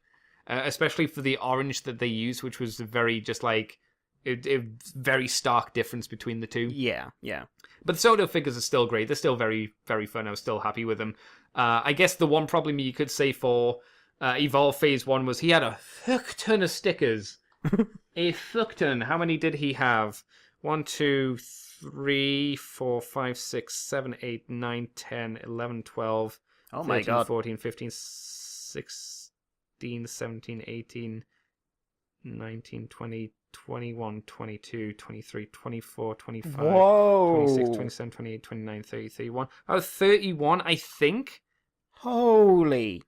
especially for the orange that they use, which was very just like a very stark difference between the two. Yeah. But the Soto figures are still great. They're still very, very fun. I was still happy with them. I guess the one problem you could say for Evolve Phase 1 was he had a fuck ton of stickers. A fuck ton. How many did he have? 1, 2, 3, 4, 5, 6, 7, 8, 9, 10, 11, 12, Oh 13, my god. 14, 15, 16, 17, 18, 19, 20, 21, 22, 23, 24, 25, Whoa. 26, 27, 28, 29, 30, 31. I was 31, I think. Holy.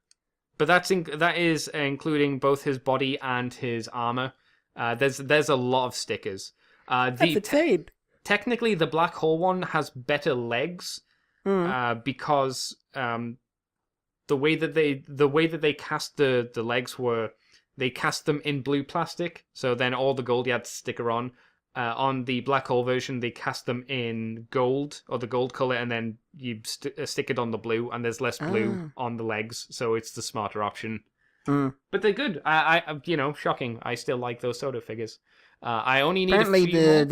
But that is including both his body and his armor. There's a lot of stickers. That's insane. Technically, the black hole one has better legs because the way that they cast the legs were, they cast them in blue plastic. So then all the gold you had to sticker on. On the black hole version, they cast them in gold, or the gold color, and then you stick it on the blue, and there's less blue on the legs, so it's the smarter option. But they're good. I shocking. I still like those Soto figures. I only need Apparently a few more.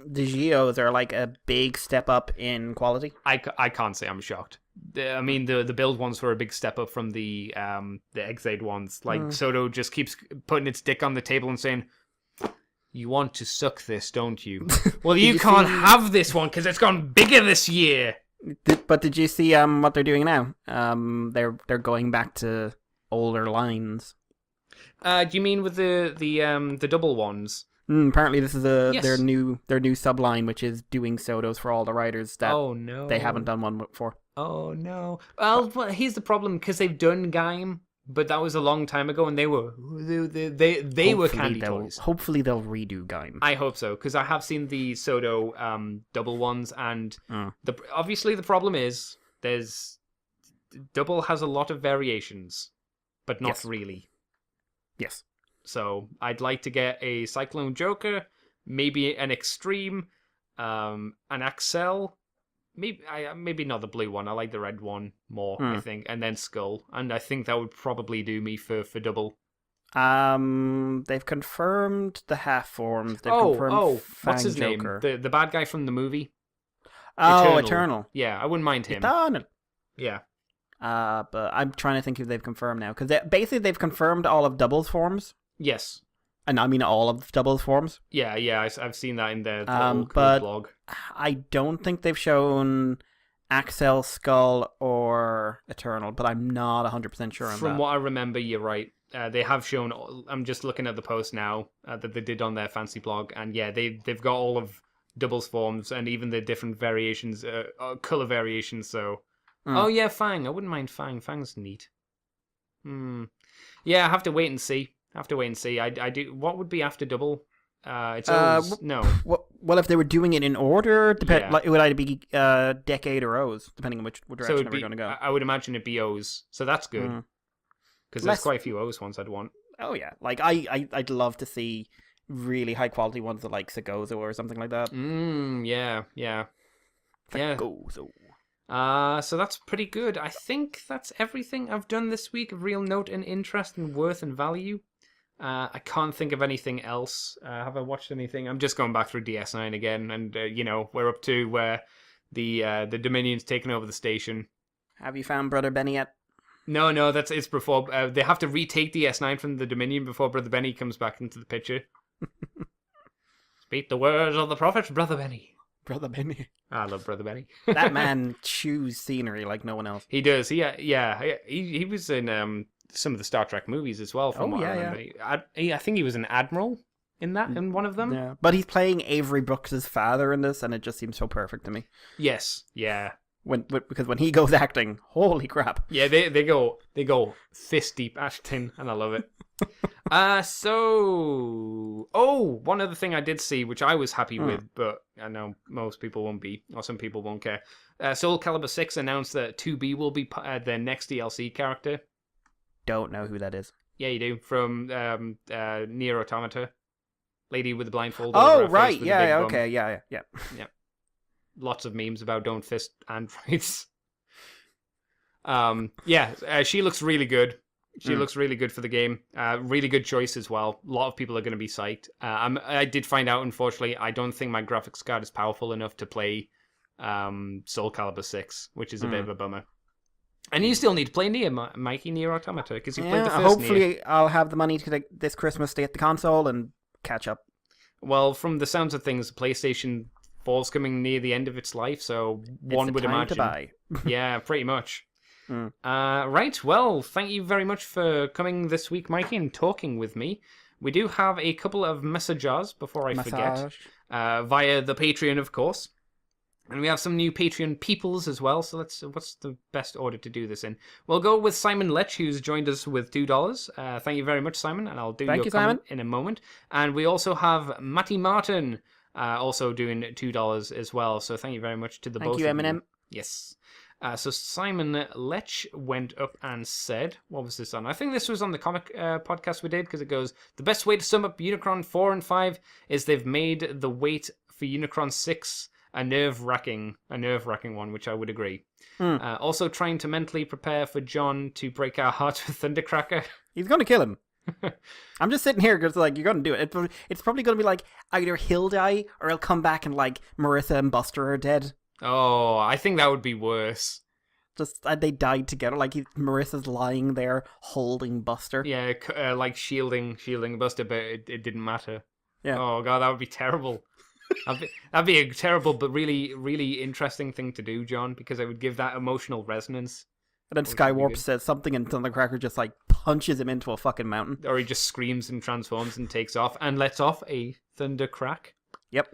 the Geos are like a big step up in quality. I can't say I'm shocked. I mean, the build ones were a big step up from the Exade ones. Like, Soto just keeps putting its dick on the table and saying, "You want to suck this, don't you?" Well, you can't have this one because it's gone bigger this year. But did you see what they're doing now? They're going back to older lines. Do you mean with the double ones? Apparently, this is Yes. their new subline, which is doing Sotos for all the riders that Oh no, they haven't done one before. Oh no. Well, here's the problem, because they've done Gaim, but that was a long time ago, and they were candy toys. Hopefully, they'll redo Gaim. I hope so, because I have seen the Soto double ones, and obviously the problem is double has a lot of variations, but not really. Yes. So I'd like to get a Cyclone Joker, maybe an Extreme, an Axel, maybe not the blue one. I like the red one more, I think, and then Skull, and I think that would probably do me for double. They've confirmed the half forms. They've confirmed what's his Joker. name? The bad guy from the movie. Eternal. Yeah, I wouldn't mind him. Eternal. Yeah. But I'm trying to think who they've confirmed now, because basically they've confirmed all of Double's forms. Yes. And I mean all of Double's forms. Yeah, I've seen that in the but blog. I don't think they've shown Axel, Skull, or Eternal, but I'm not 100% sure on that. From what I remember, you're right. They have shown. I'm just looking at the post now that they did on their fancy blog, and yeah, they've got all of Double's forms and even the different variations, color variations. So, oh yeah, Fang. I wouldn't mind Fang. Fang's neat. Yeah, I have to wait and see. I do. What would be after Double? It's O's. No. Well, if they were doing it in order, Yeah. like, it would either be Decade or O's, depending on which direction they were going to go. I would imagine it'd be O's. So that's good. Because there's quite a few O's ones I'd want. Oh yeah, like I'd love to see really high quality ones like Sagozo or something like that. Yeah. Sagozo. So that's pretty good. I think that's everything I've done this week of real note and interest and worth and value. I can't think of anything else. Have I watched anything? I'm just going back through DS9 again, and we're up to where the Dominion's taken over the station. Have you found Brother Benny yet? No, it's before they have to retake DS9 from the Dominion before Brother Benny comes back into the picture. Speak the words of the prophet, Brother Benny. Brother Benny. I love Brother Benny. That man chews scenery like no one else. He does. He was in some of the Star Trek movies as well. From what I remember, I think he was an admiral in one of them. Yeah, but he's playing Avery Brooks's father in this, and it just seems so perfect to me. Yes. Yeah. Because when he goes acting, holy crap! Yeah, they go fist deep acting, and I love it. One other thing I did see, which I was happy with, but I know most people won't be, or some people won't care. Soul Calibur 6 announced that 2B will be their next DLC character. Don't know who that is. Yeah, you do. From Nier Automata. Lady with the blindfold. Oh, right. Yeah, okay. Yeah. Lots of memes about don't fist androids. She looks really good. She looks really good for the game. Really good choice as well. A lot of people are going to be psyched. I did find out, unfortunately, I don't think my graphics card is powerful enough to play Soul Calibur 6, which is a bit of a bummer. And you still need to play Nier, Mikey, Nier Automata, because you played the first hopefully Nier. I'll have the money to this Christmas stay at the console and catch up. Well, from the sounds of things, PlayStation 4's coming near the end of its life, so one would imagine. To buy. Yeah, pretty much. Right, well, thank you very much for coming this week, Mikey, and talking with me. We do have a couple of messages before I forget, via the Patreon, of course. And we have some new Patreon peoples as well, so what's the best order to do this in? We'll go with Simon Lech, who's joined us with $2. Thank you very much, Simon, and I'll do your comment in a moment. And we also have Matty Martin, also doing $2 as well, so thank you very much to the both of you. Thank you, Eminem. Yes. So Simon Lech went up and said, what was this on? I think this was on the comic podcast we did, because it goes, the best way to sum up Unicron 4 and 5 is they've made the wait for Unicron 6 a nerve-wracking one, which I would agree. Also trying to mentally prepare for John to break our hearts with Thundercracker. He's going to kill him. I'm just sitting here because, like, you're going to do it. It's probably going to be, like, either he'll die or he'll come back and, like, Marissa and Buster are dead. Oh, I think that would be worse. Just, they died together. Like, Marissa's lying there holding Buster. Yeah, like shielding Buster, but it didn't matter. Yeah. Oh, God, that would be terrible. That'd be a terrible but really, really interesting thing to do, John, because it would give that emotional resonance. And then Skywarp says something and Thundercracker just, like, punches him into a fucking mountain. Or he just screams and transforms and takes off and lets off a Thundercrack. Yep.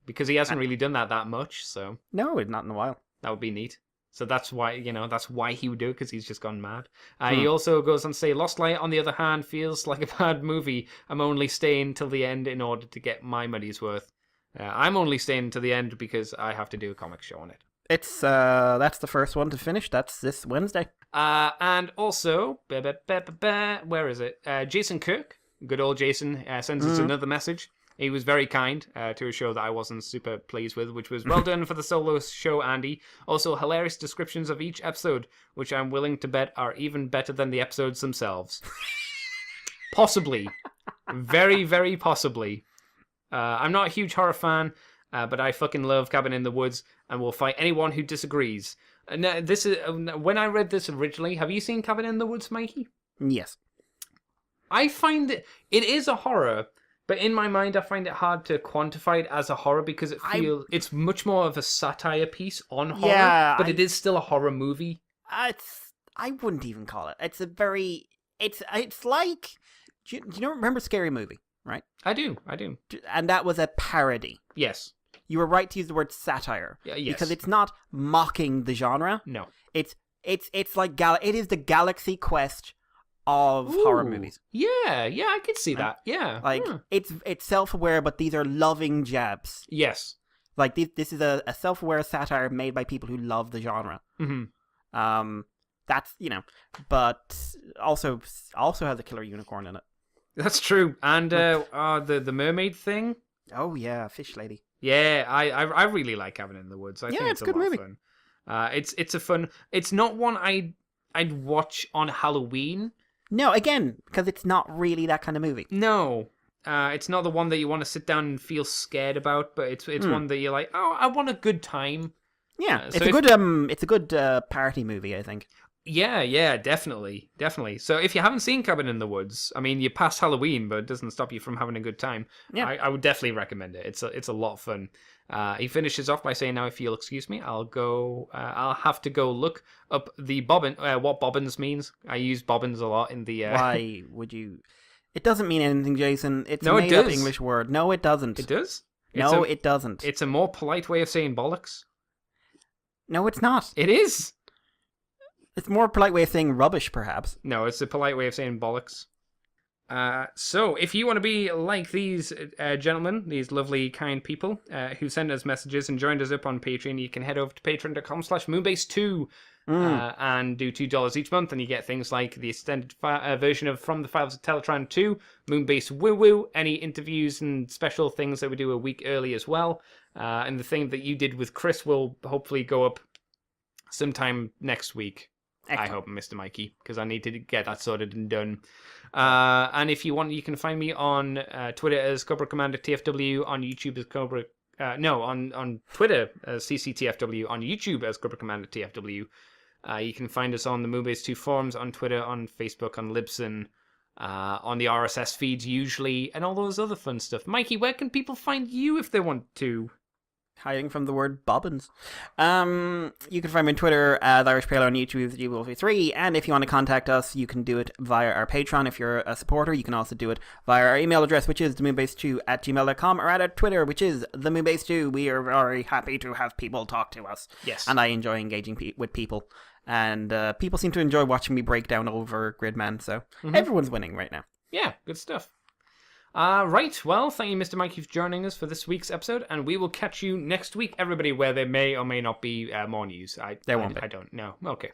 Because he hasn't really done that much, so... No, not in a while. That would be neat. So that's why, that's why he would do it, because he's just gone mad. He also goes on to say, Lost Light, on the other hand, feels like a bad movie. I'm only staying till the end in order to get my money's worth. I'm only staying to the end because I have to do a comic show on it. It's that's the first one to finish. That's this Wednesday. And also, where is it? Jason Kirk, good old Jason, sends us another message. He was very kind to a show that I wasn't super pleased with, which was, well done for the solo show, Andy. Also, hilarious descriptions of each episode, which I'm willing to bet are even better than the episodes themselves. Possibly. Very, very possibly. I'm not a huge horror fan, but I fucking love Cabin in the Woods and will fight anyone who disagrees. This is when I read this originally. Have you seen Cabin in the Woods, Mikey? Yes. I find it is a horror, but in my mind I find it hard to quantify it as a horror because it's much more of a satire piece on horror, but it is still a horror movie. I wouldn't even call it. It's a very... It's like... Do you remember Scary Movie? Right? I do. And that was a parody. Yes. You were right to use the word satire. Yes. Because it's not mocking the genre. No. It's like it is the Galaxy Quest of horror movies. Yeah, I could see that. Yeah. Like it's self-aware, but these are loving jabs. Yes. Like this is a self-aware satire made by people who love the genre. Mm-hmm. That's, but also has a killer unicorn in it. That's true. And the mermaid thing. Oh yeah, Fish Lady. Yeah, I really like Cabin in the Woods. I think it's a good movie. Fun. It's a fun. It's not one I'd watch on Halloween. No, again, because it's not really that kind of movie. No, it's not the one that you want to sit down and feel scared about. But it's one that you're like, oh, I want a good time. Yeah, it's a good party movie, I think. Yeah, definitely. So if you haven't seen Cabin in the Woods, I mean, you're past Halloween, but it doesn't stop you from having a good time. Yeah. I would definitely recommend it. It's a lot of fun. He finishes off by saying, "Now, if you'll excuse me, I'll have to go look up the bobbin. What bobbins means. I use bobbins a lot in the. Why would you? It doesn't mean anything, Jason. It's No, a it made-up does. English word. No, it doesn't. It does. It doesn't. It's a more polite way of saying bollocks. No, it's not. It is. It's a more polite way of saying rubbish, perhaps. No, it's a polite way of saying bollocks. So, if you want to be like these gentlemen, these lovely, kind people who send us messages and joined us up on Patreon, you can head over to patreon.com/moonbase2 and do $2 each month, and you get things like the extended version of From the Files of Teletran 2, Moonbase Woo Woo, any interviews and special things that we do a week early as well, and the thing that you did with Chris will hopefully go up sometime next week. Excellent. I hope, Mr. Mikey, because I need to get that sorted and done. And if you want, you can find me on Twitter as Cobra Commander TFW, on YouTube as Cobra... on Twitter as CCTFW, on YouTube as Cobra Commander TFW. You can find us on the Moonbase 2 forums, on Twitter, on Facebook, on Libsyn, on the RSS feeds usually, and all those other fun stuff. Mikey, where can people find you if they want to? Hiding from the word bobbins. You can find me on Twitter as Irish Pale, on YouTube as GWolfie3, and if you want to contact us, you can do it via our Patreon. If you're a supporter, you can also do it via our email address, which is themoonbase2@gmail.com, or at our Twitter, which is themoonbase2. We are very happy to have people talk to us. Yes. And I enjoy engaging with people. And people seem to enjoy watching me break down over Gridman, so everyone's winning right now. Yeah, good stuff. Right, well, thank you, Mr. Mikey, for joining us for this week's episode, and we will catch you next week, everybody, where there may or may not be more news. There won't be. I don't know. Okay.